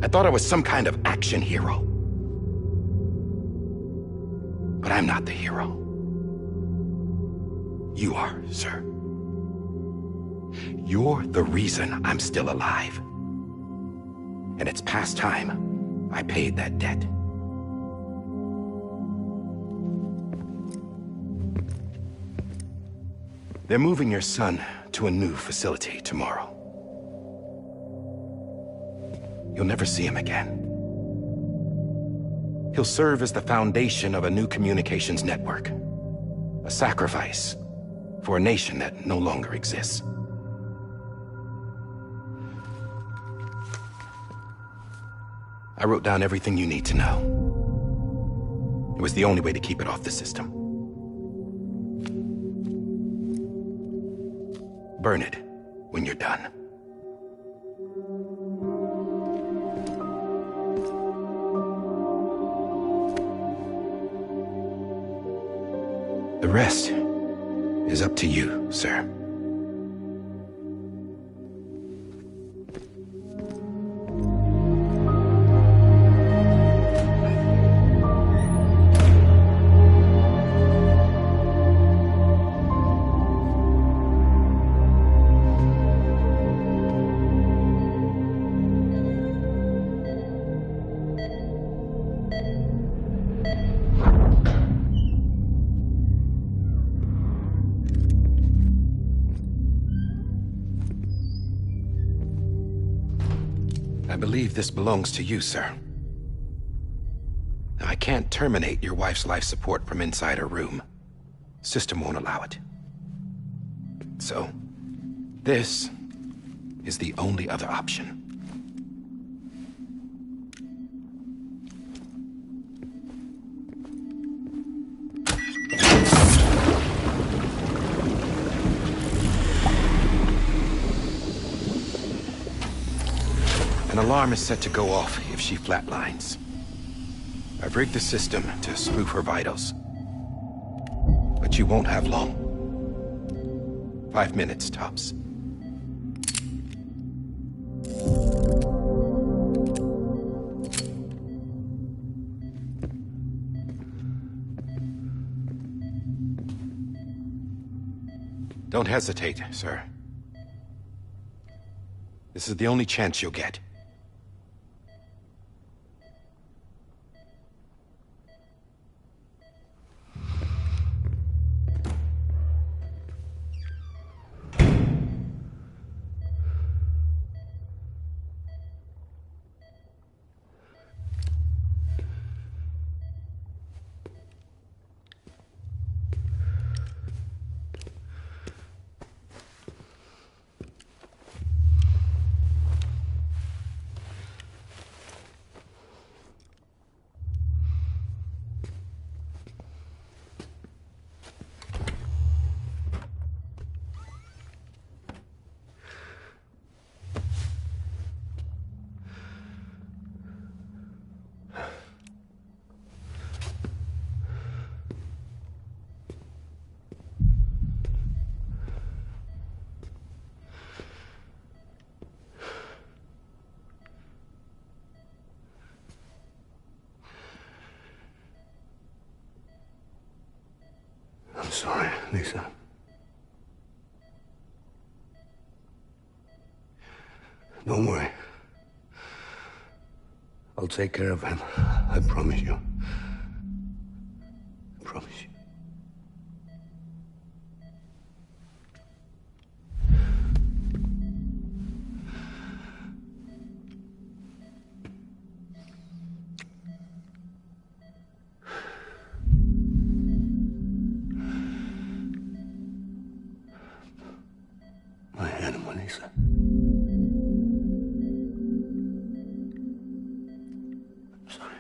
G: I thought I was some kind of action hero. But I'm not the hero. You are, sir. You're the reason I'm still alive. And it's past time I paid that debt. They're moving your son to a new facility tomorrow. You'll never see him again. He'll serve as the foundation of a new communications network. A sacrifice for a nation that no longer exists. I wrote down everything you need to know. It was the only way to keep it off the system. Burn it when you're done. The rest is up to you, sir. I believe this belongs to you, sir. Now, I can't terminate your wife's life support from inside her room. System won't allow it. So, this is the only other option. An alarm is set to go off if she flatlines. I've rigged the system to spoof her vitals. But you won't have long. 5 minutes, tops. Don't hesitate, sir. This is the only chance you'll get.
J: sorry, Lisa. Don't worry. I'll take care of him. I promise you. I promise you. My animal, Lisa. I'm sorry.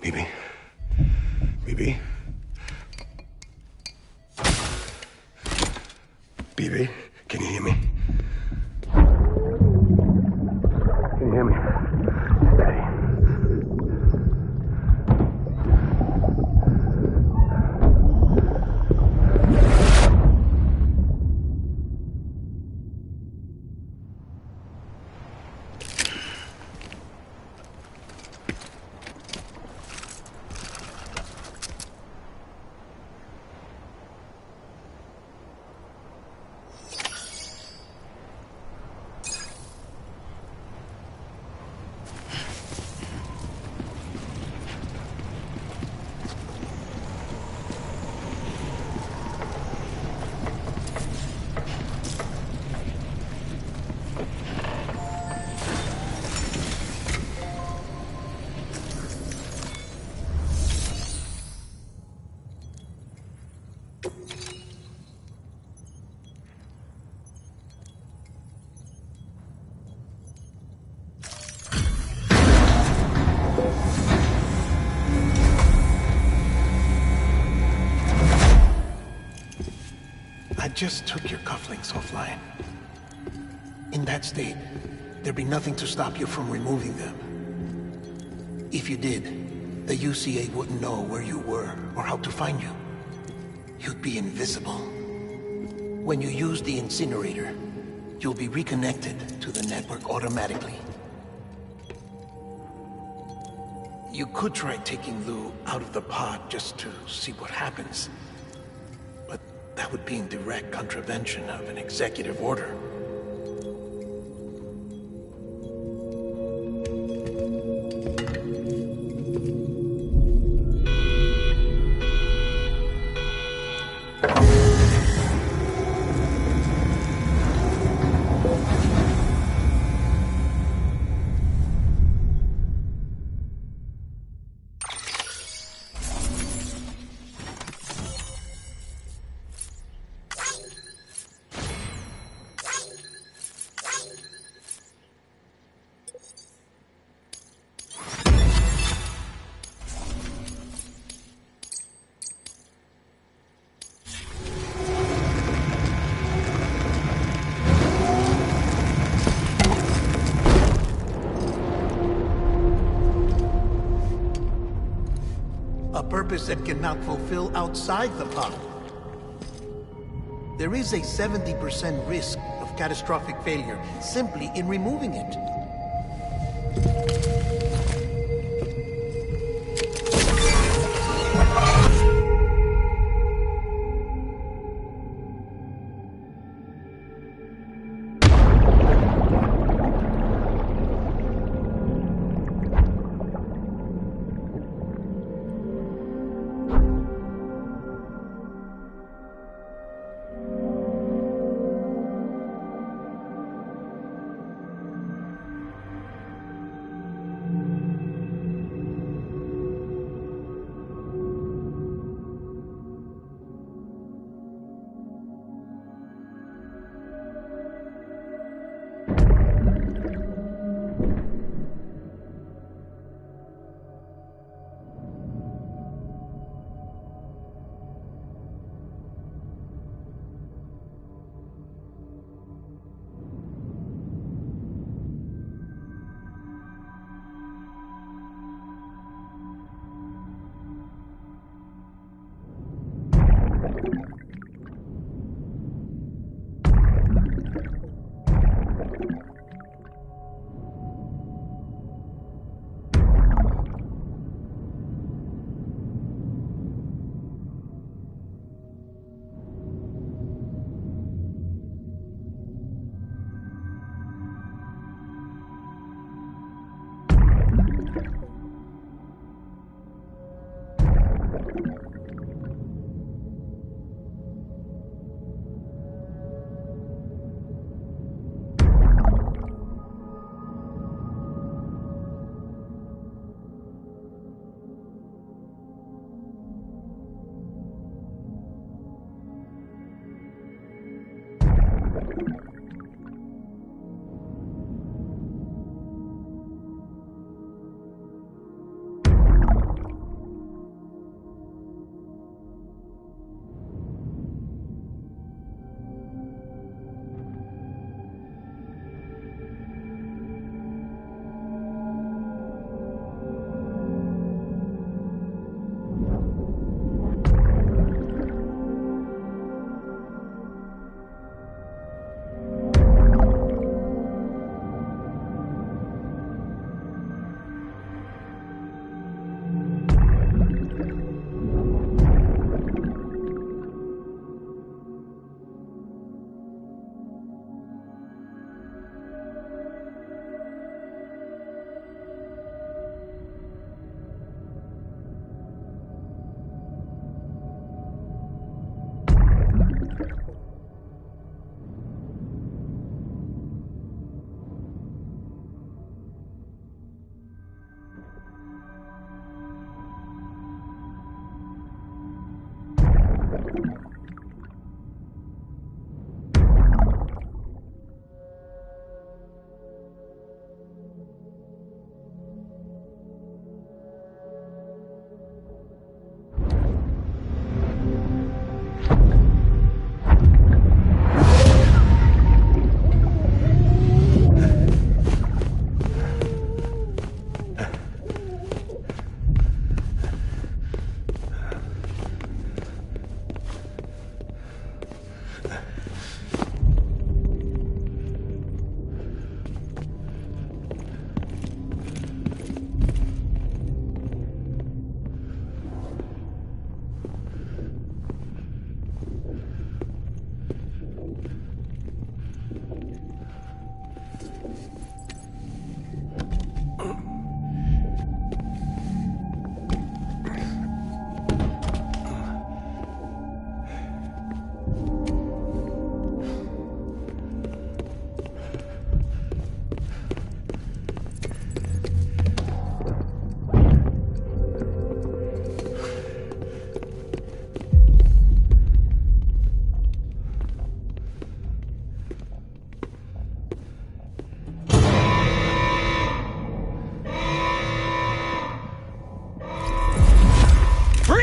J: Bibi? Bibi? Bibi, can you hear me? Can you hear me? Steady.
E: I just took your cufflinks offline. In that state, there'd be nothing to stop you from removing them. If you did, the UCA wouldn't know where you were or how to find you. You'd be invisible. When you use the incinerator, you'll be reconnected to the network automatically. You could try taking Lou out of the pod just to see what happens. But that would be in direct contravention of an executive order. A purpose that cannot fulfill outside the pod. There is a 70% risk of catastrophic failure simply in removing it.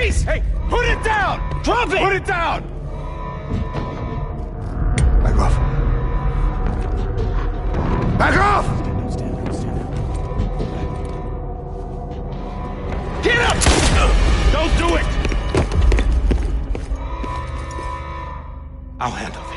G: Freeze! Hey, put it down!
C: Drop it!
G: Put it down!
J: Back off. Back off!
G: Get up! Don't do it! I'll handle this.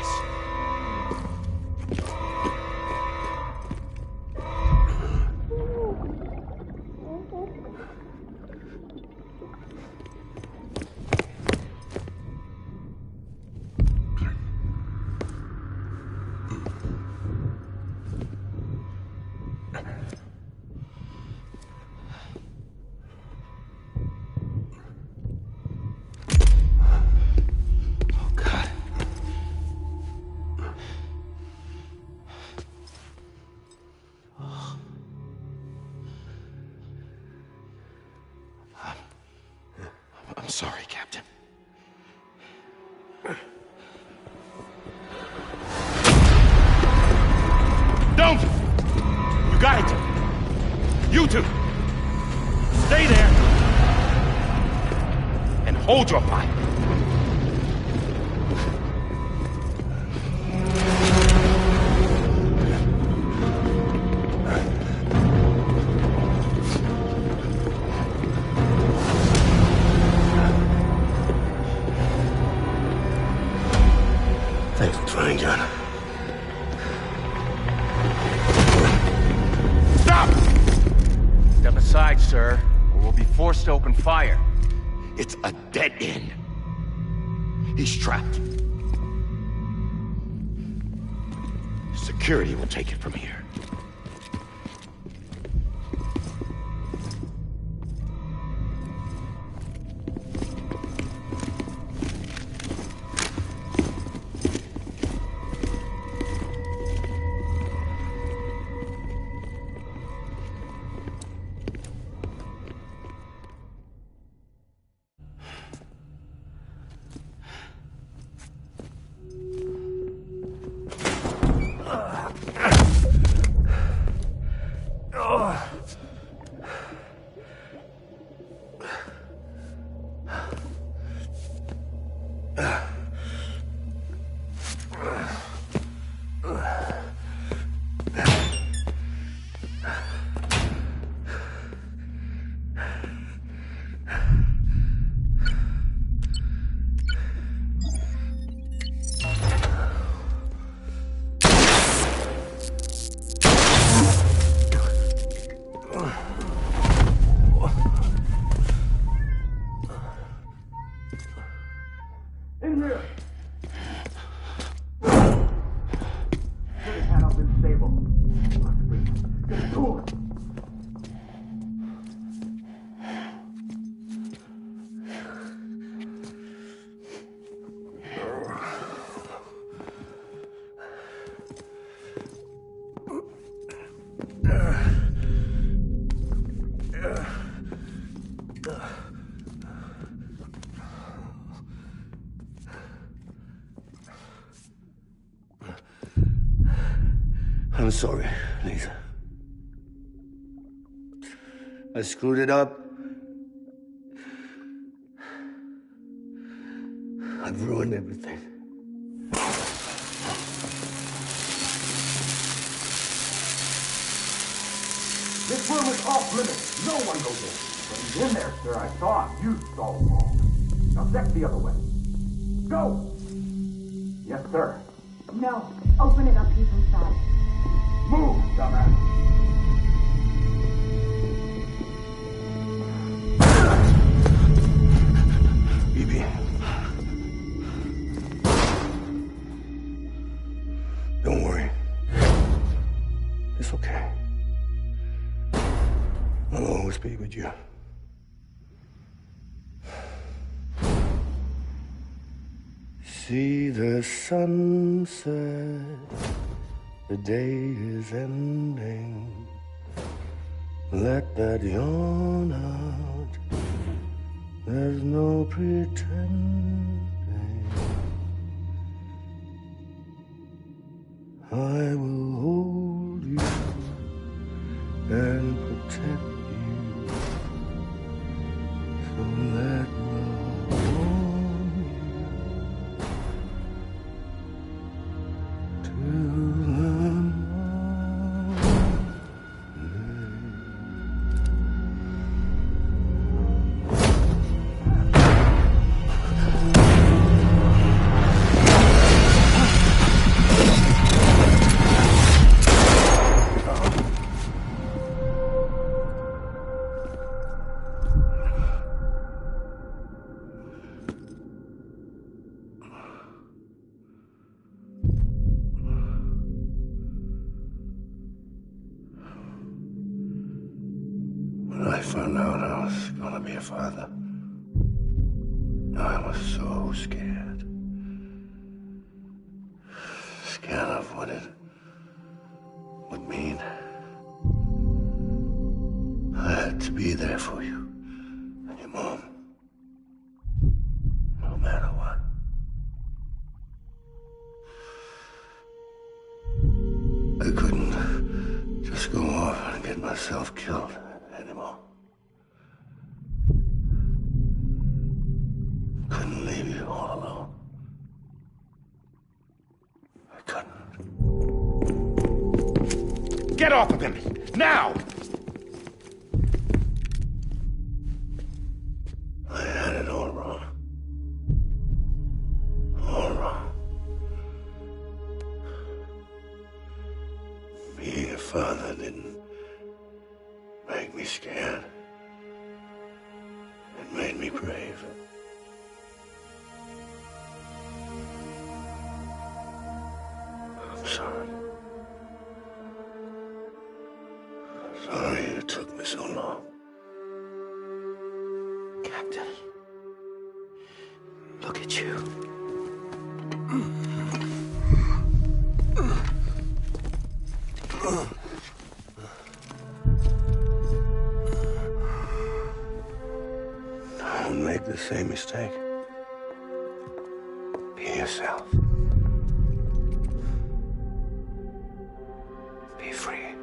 G: I'm sorry, Captain. Don't! You got it! You two! Stay there! And hold your fire!
J: Thanks for trying, John.
G: Stop!
K: Step aside, sir, or we'll be forced to open fire.
G: It's a dead end. He's trapped. Security will take it from here.
J: I'm sorry, Lisa. I screwed it up. I've ruined everything.
L: This room is off limits. No one goes in. But he's in there, sir. I saw him. You saw him all. Now check the other way. Go! Yes, sir.
F: No. Open it up. He's inside.
L: Move, dumbass.
J: BB. Don't worry. It's okay. I'll always be with you. See the sunset. The day is ending. Let that yawn out. There's no pretending. I will hold you and protect you. So let love found out I was gonna be a father, I was so scared. Scared of what it would mean. I had to be there for you and your mom, no matter what. I couldn't just go off and get myself killed anymore. Couldn't leave you all alone. I couldn't.
G: Get off of him! Now!
J: I had it all wrong. All wrong. Being a father didn't make me scared. It made me brave. I'm sorry. Sorry it took me so long.
E: Captain, look at you.
J: Don't make the same mistake. Be yourself. Be free.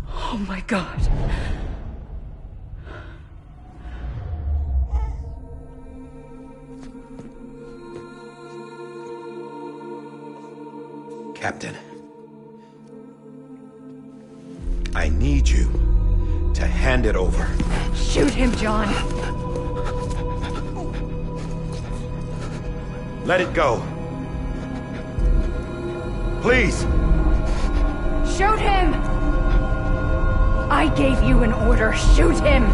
A: Oh my God.
G: Captain, I need you to hand it over.
A: Shoot him, John.
G: Let it go. Please.
A: Shoot him! I gave you an order. Shoot him!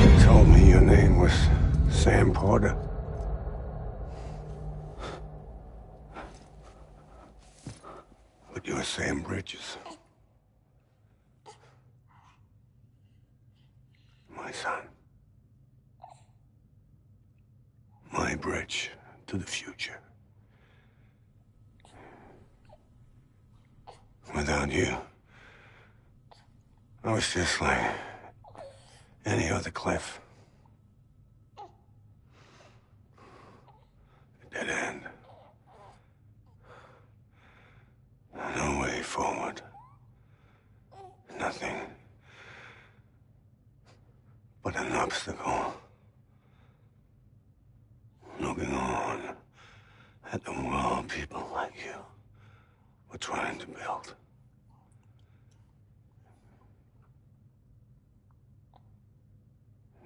J: You told me your name was Sam Porter. But you're Sam Bridges. My son. My bridge to the future. Without you, I was just like any other Cliff. A dead end. No way forward. Nothing but an obstacle. Looking on at the world people like you were trying to build.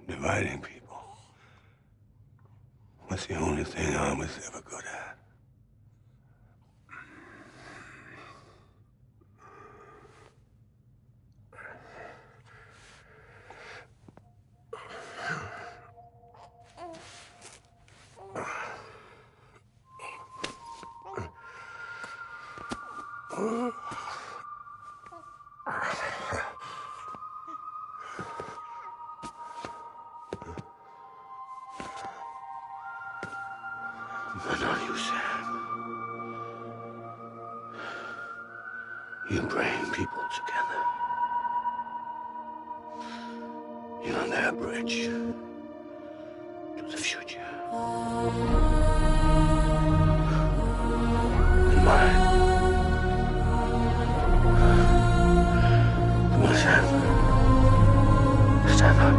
J: Dividing people was the only thing I was ever good at. But not you, Sam. You bring people together. You're their bridge to the future. And mine. Come on, Sam. Stand up.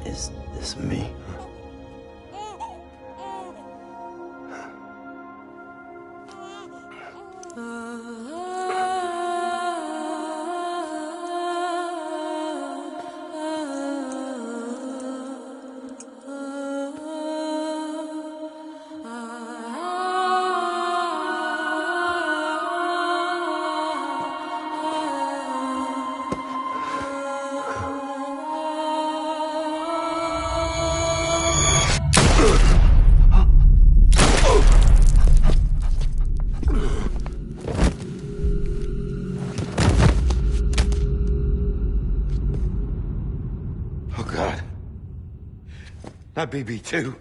C: Is this me?
J: That BB too.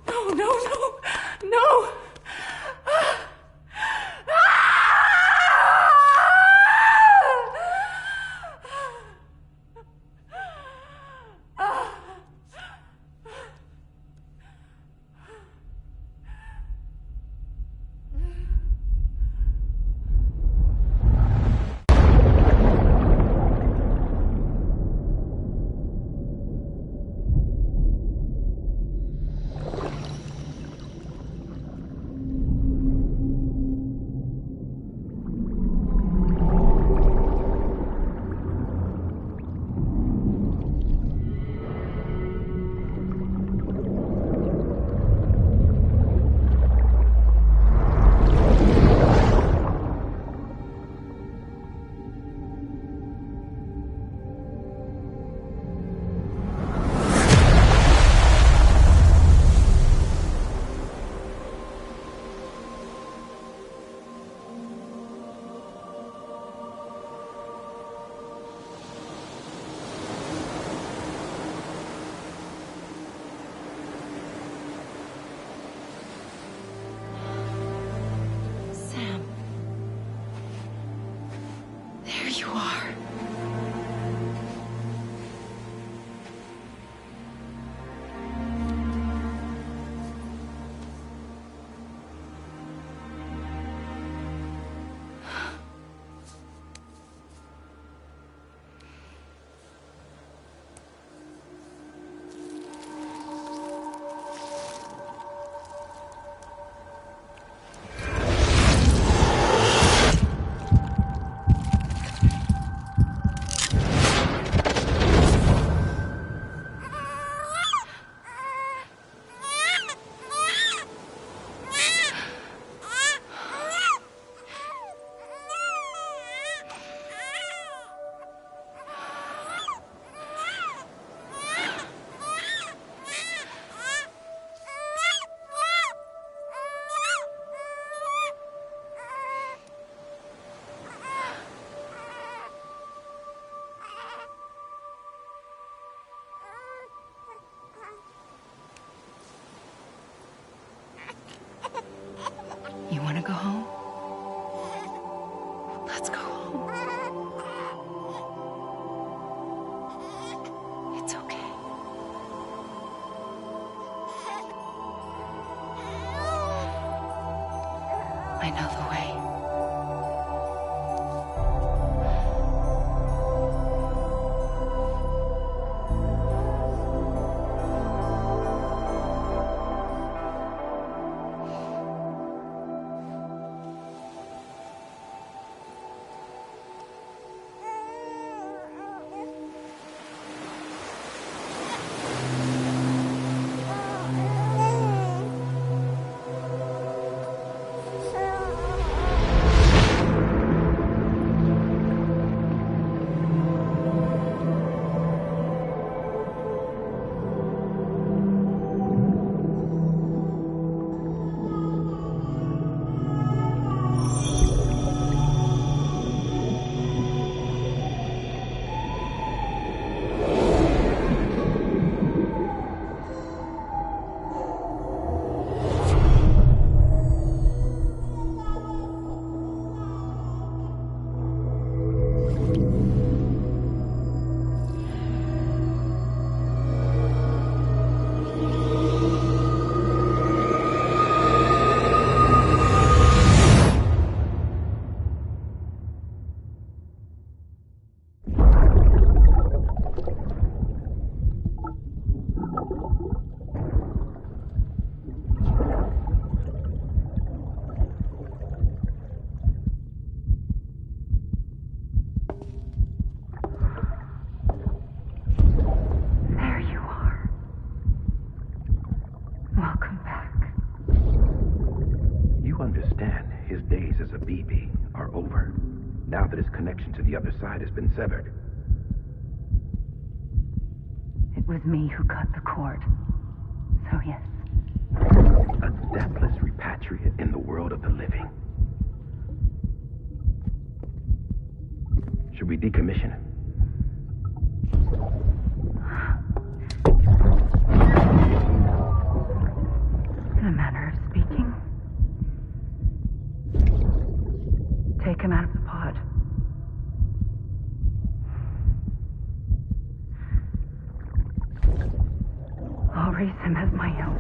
D: No, no, no, no!
A: There you are. You want to go home? Let's go home. It's okay. I know the way.
M: Now that his connection to the other side has been severed.
I: It was me who cut the cord. So yes.
M: A deathless repatriate in the world of the living. Should we decommission him?
I: In a manner of speaking. Take him out of the pod. I'll raise him as my own.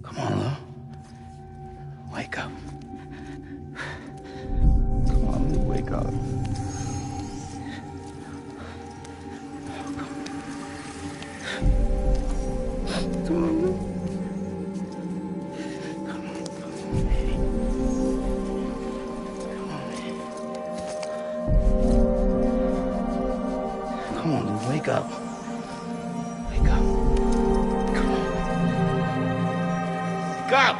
C: Come on, Lou. Wake up. Come on, Lou, wake up. Come on, Lou. Come on, Lou, wake up. Wake up. Come on. Wake up!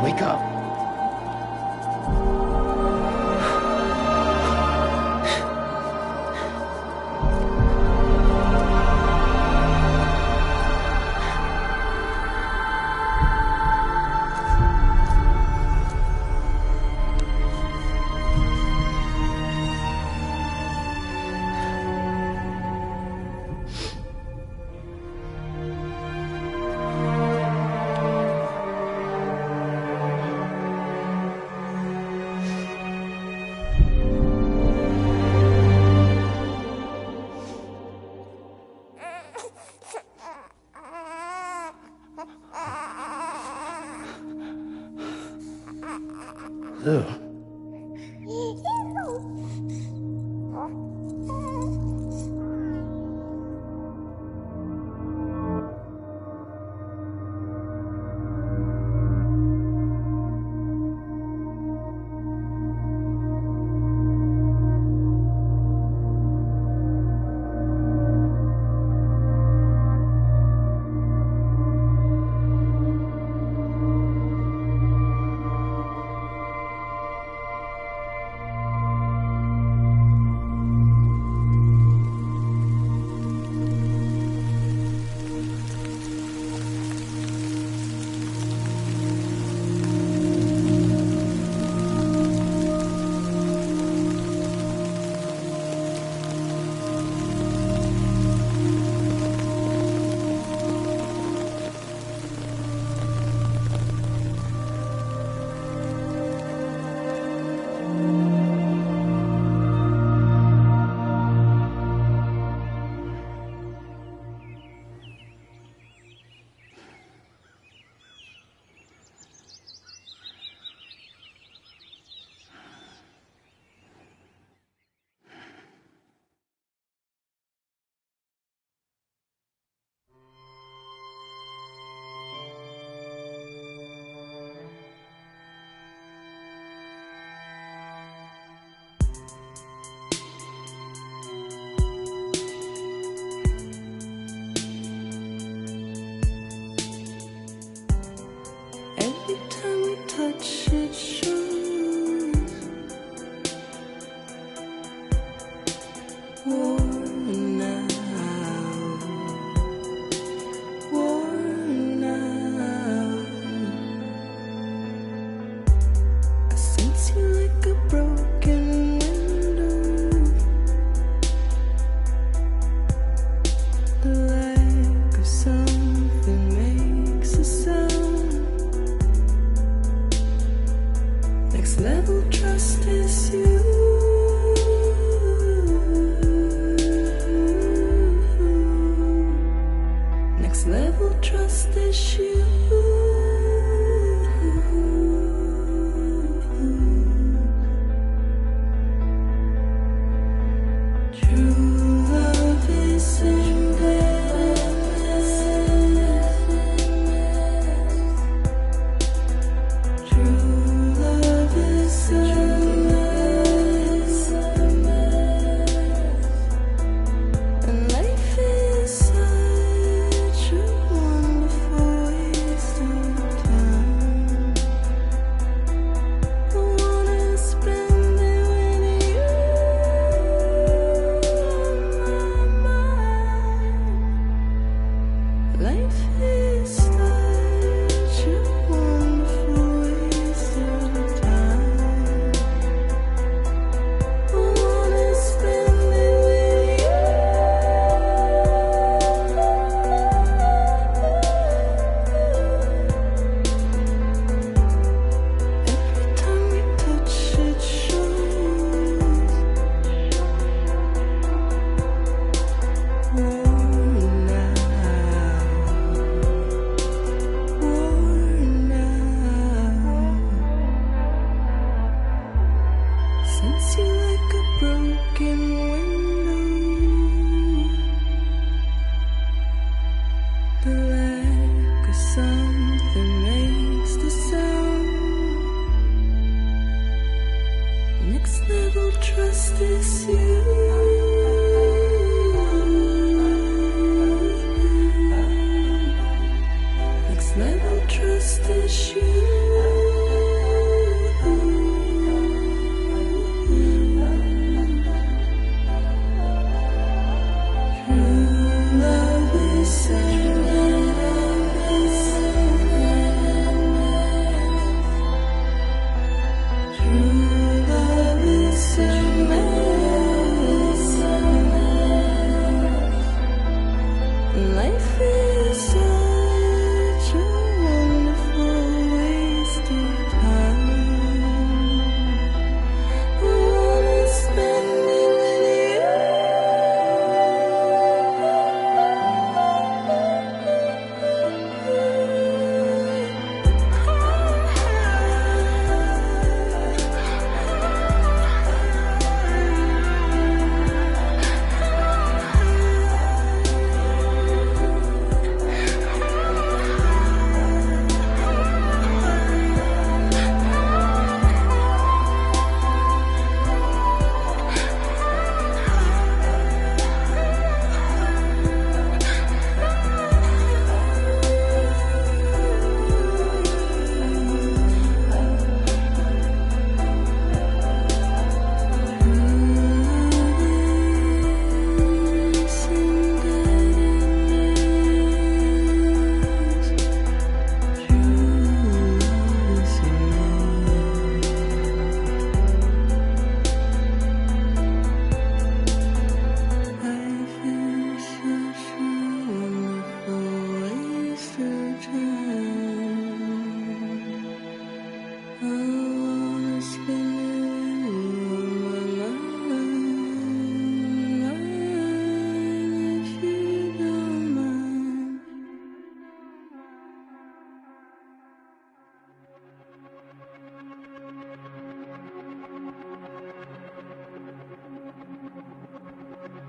C: Wake up. Lou.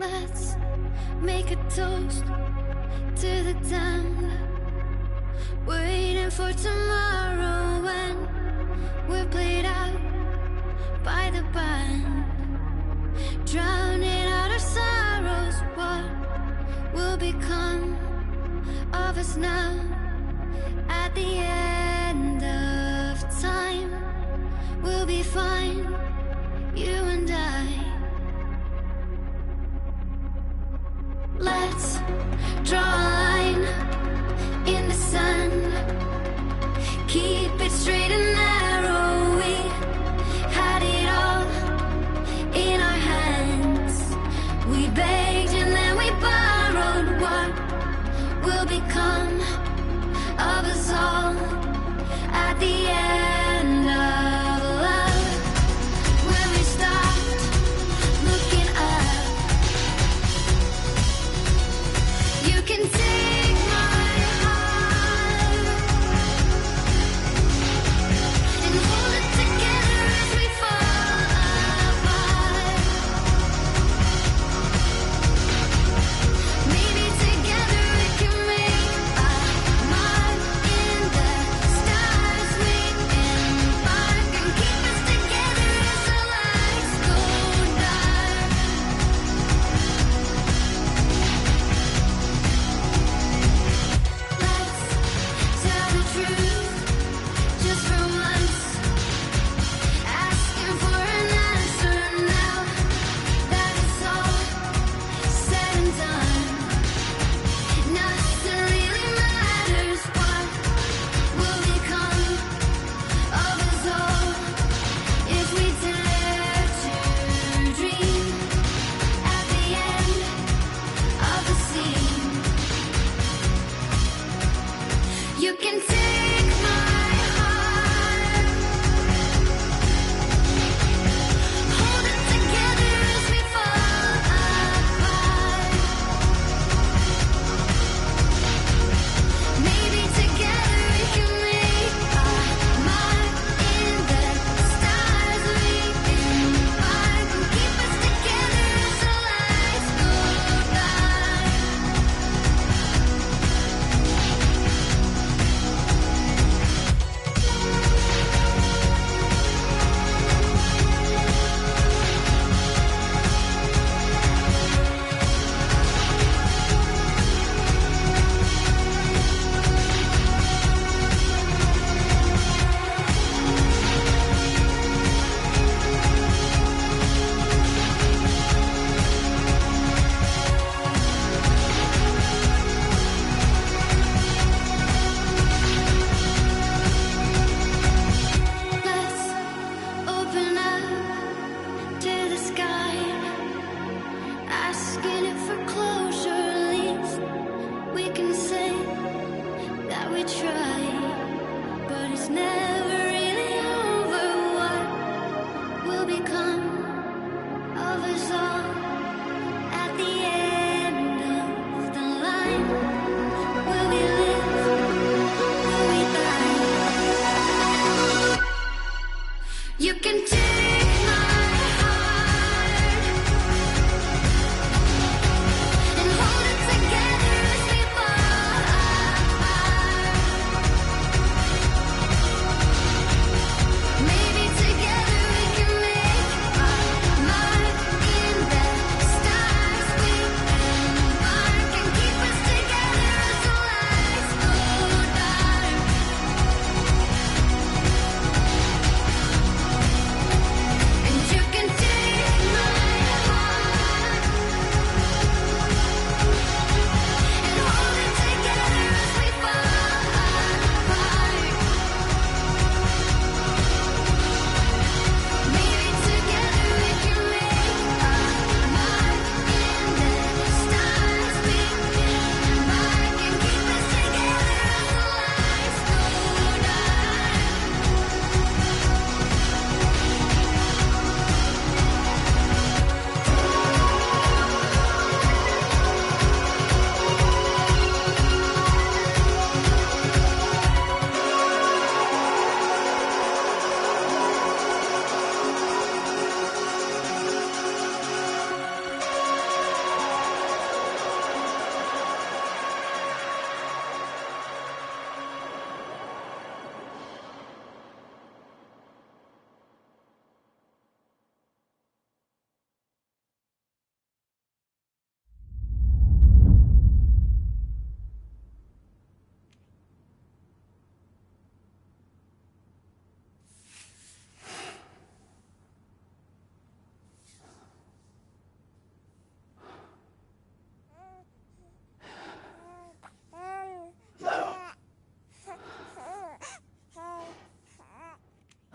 N: Let's make a toast to the damned, waiting for tomorrow when we're played out by the band, drowning out our sorrows. What will become of us now at the end of time? We'll be fine, you and I. Let's draw a line in the sand, keep it straight and narrow. We had it all in our hands. We begged and then we borrowed. What will become of us all?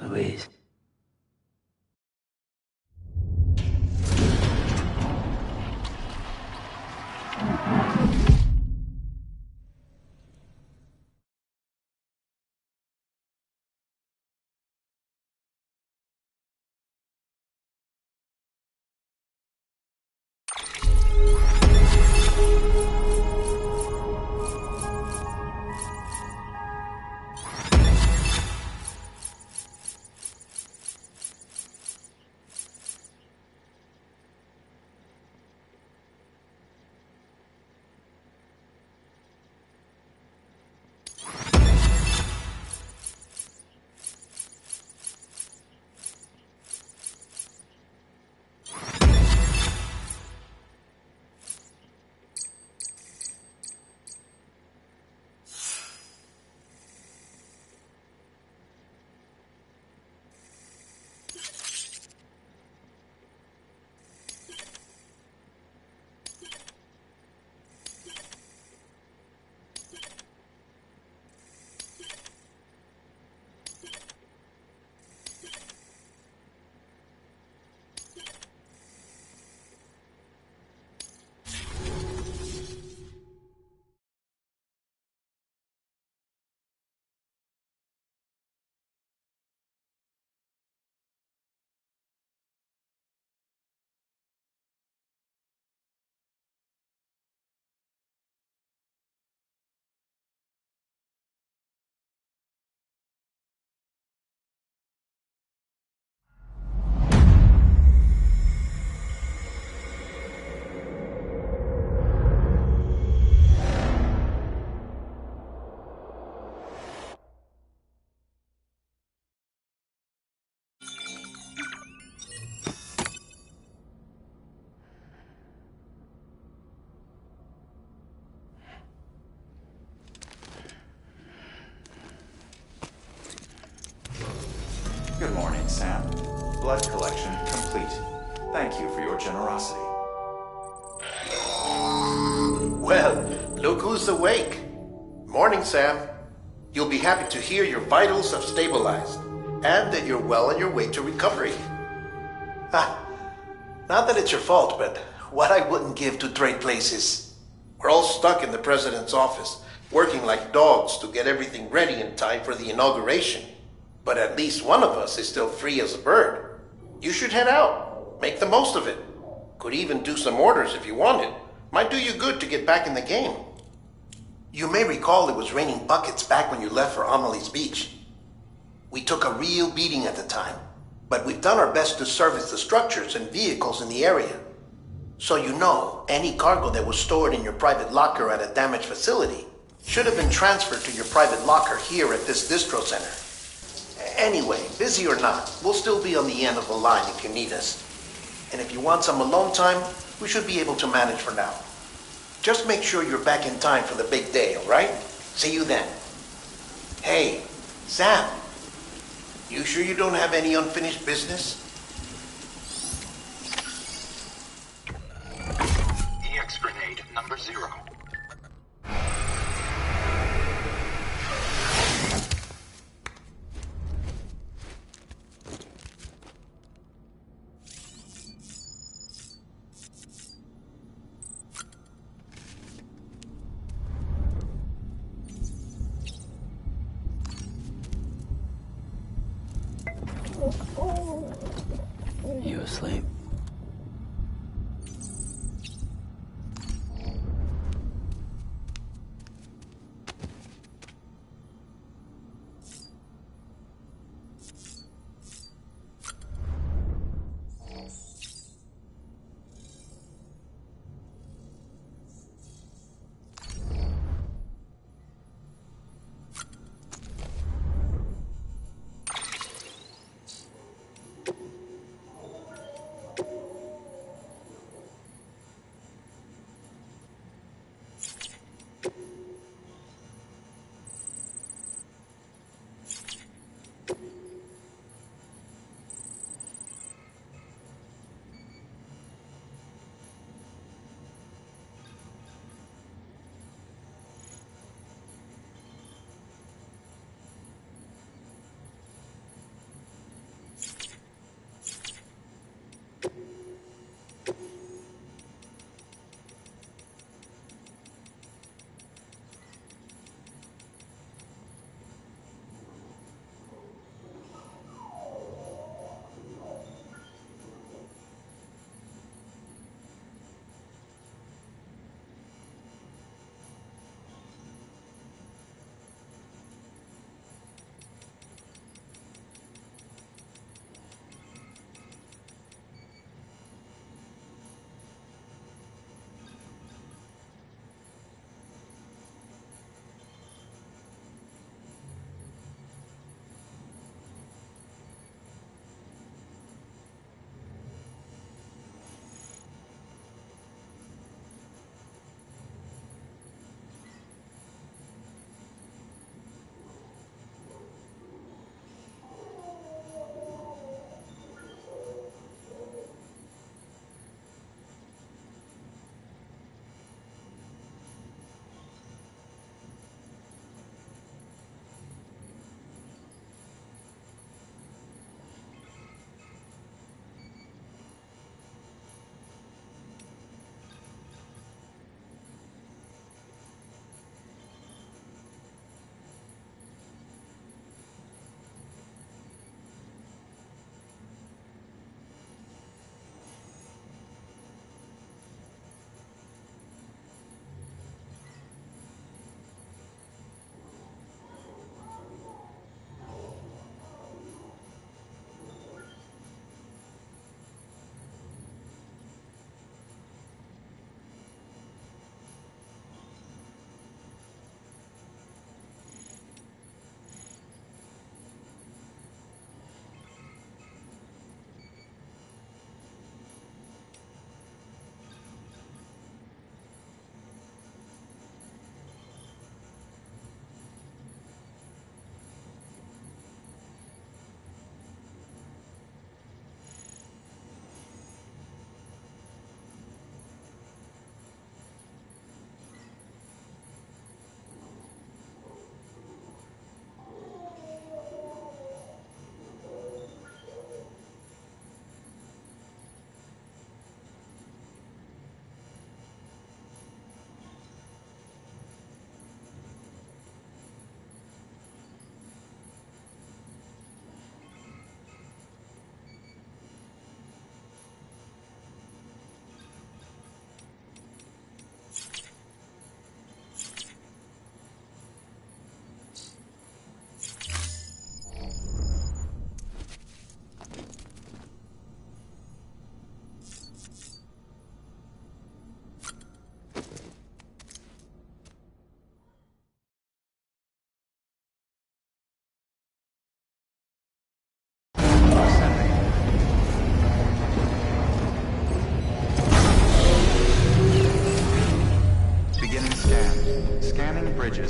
C: Louise.
O: Good morning, Sam. Blood collection complete. Thank you for your generosity.
E: Well, look who's awake. Morning, Sam. You'll be happy to hear your vitals have stabilized, and that you're well on your way to recovery. Not that it's your fault, but what I wouldn't give to trade places. We're all stuck in the president's office, working like dogs to get everything ready in time for the inauguration. But at least one of us is still free as a bird. You should head out. Make the most of it. Could even do some orders if you wanted. Might do you good to get back in the game. You may recall it was raining buckets back when you left for Amelie's Beach. We took a real beating at the time, but we've done our best to service the structures and vehicles in the area. So you know, any cargo that was stored in your private locker at a damaged facility should have been transferred to your private locker here at this distro center. Anyway, busy or not, we'll still be on the end of the line if you need us. And if you want some alone time, we should be able to manage for now. Just make sure you're back in time for the big day, all right? See you then. Hey, Sam, you sure you don't have any unfinished business?
P: EX grenade number 0.
C: You asleep?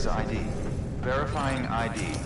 O: ID. Verifying ID.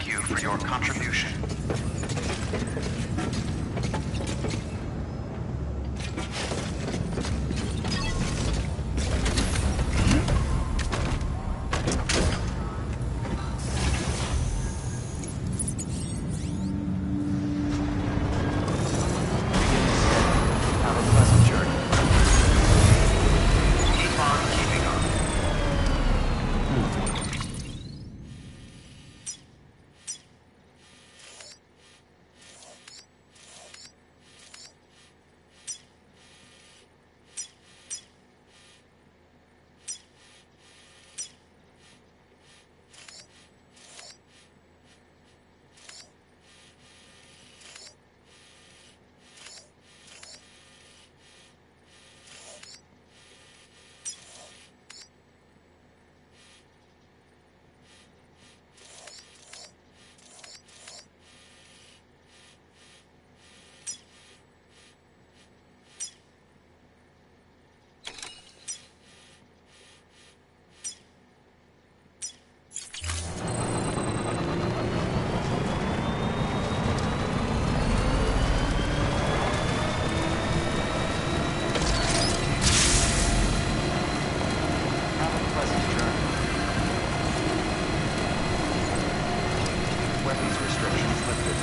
P: thank you for your contribution.
K: Have a pleasant journey.
P: Keep on keeping on.
K: Have a pleasant journey. Weapons restrictions lifted.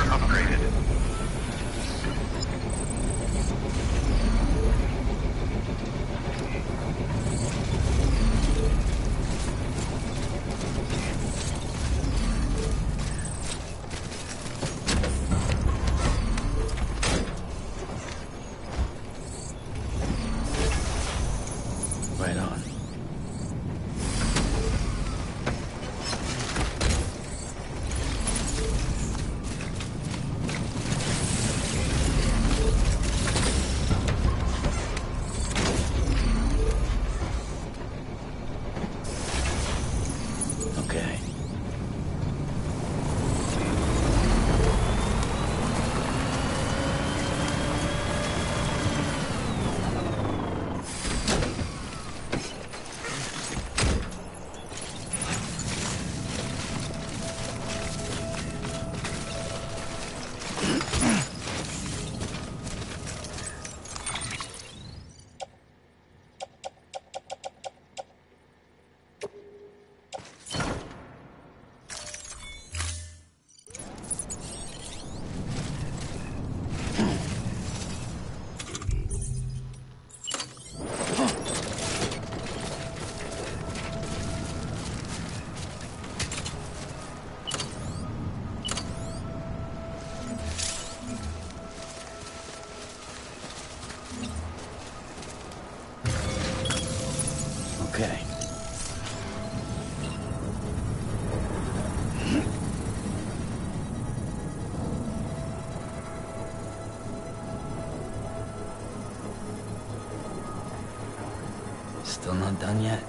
P: upgraded.
C: Right on. Okay. Okay. Still not done yet?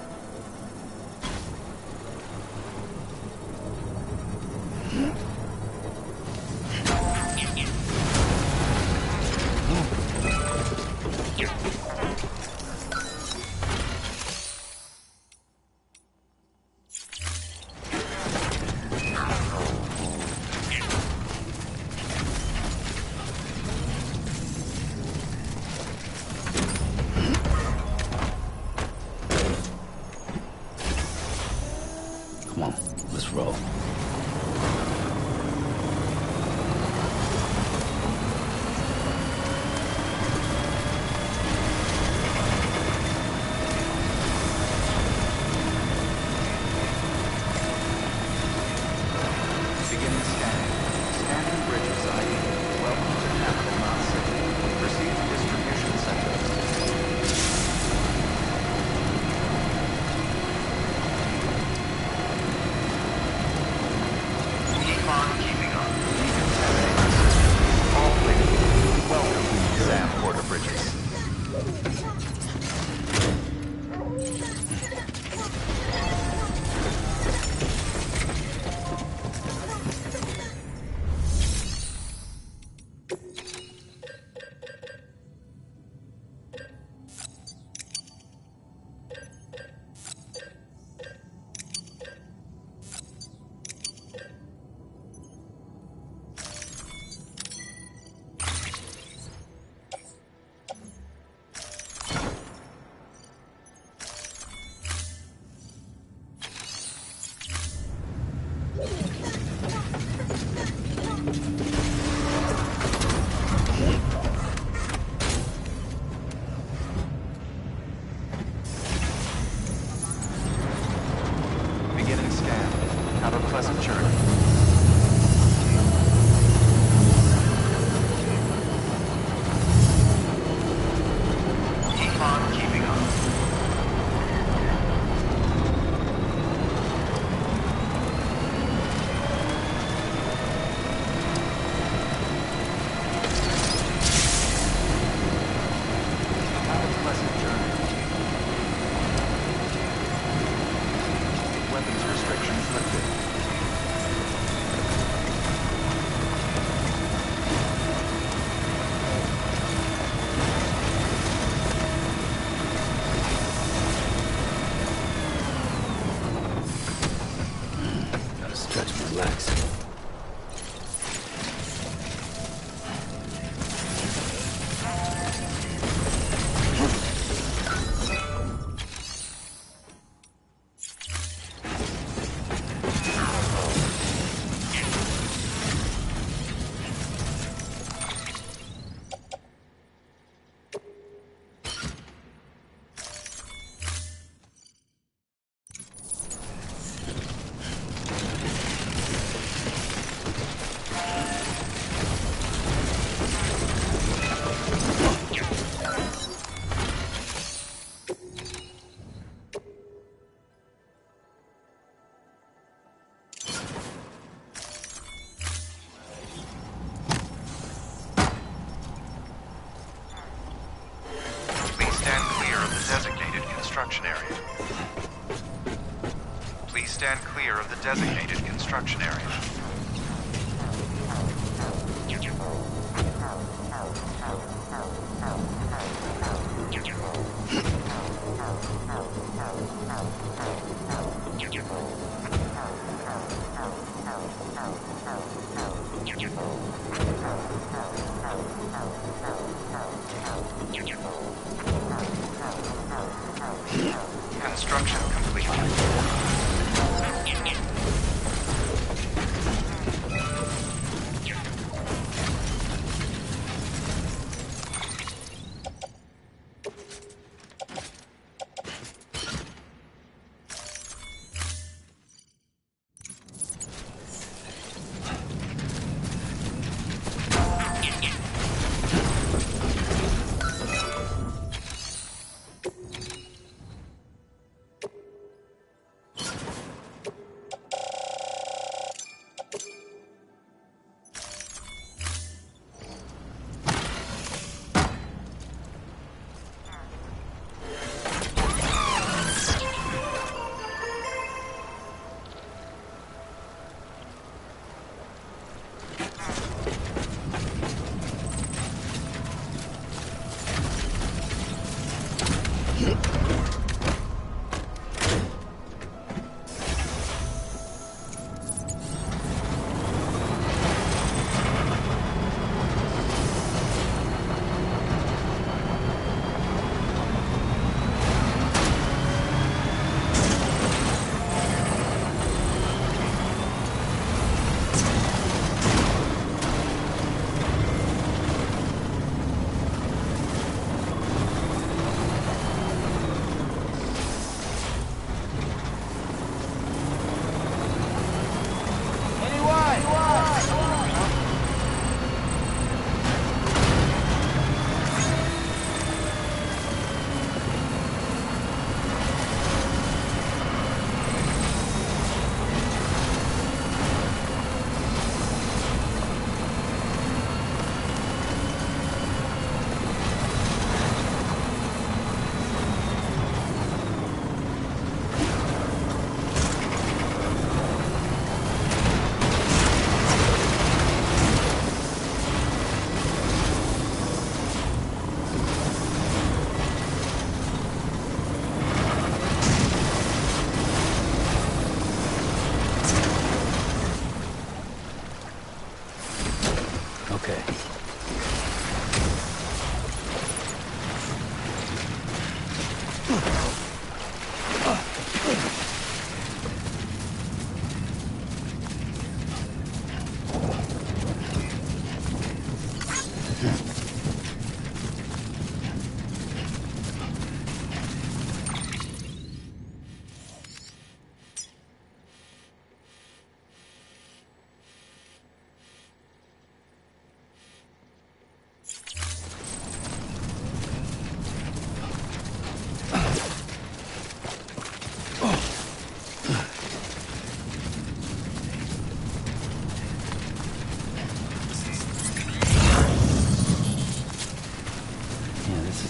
P: stand clear of the designated construction area. Construction complete.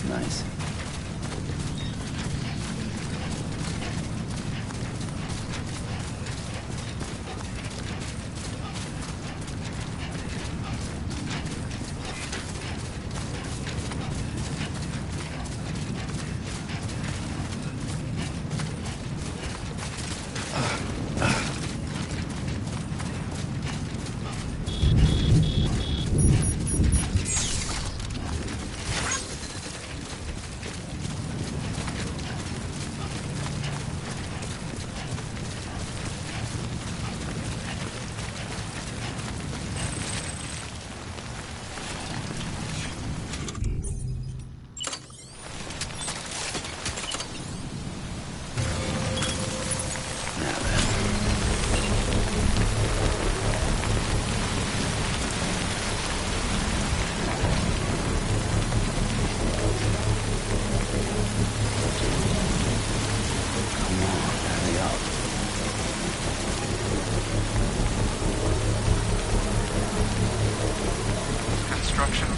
C: Nice.
P: Construction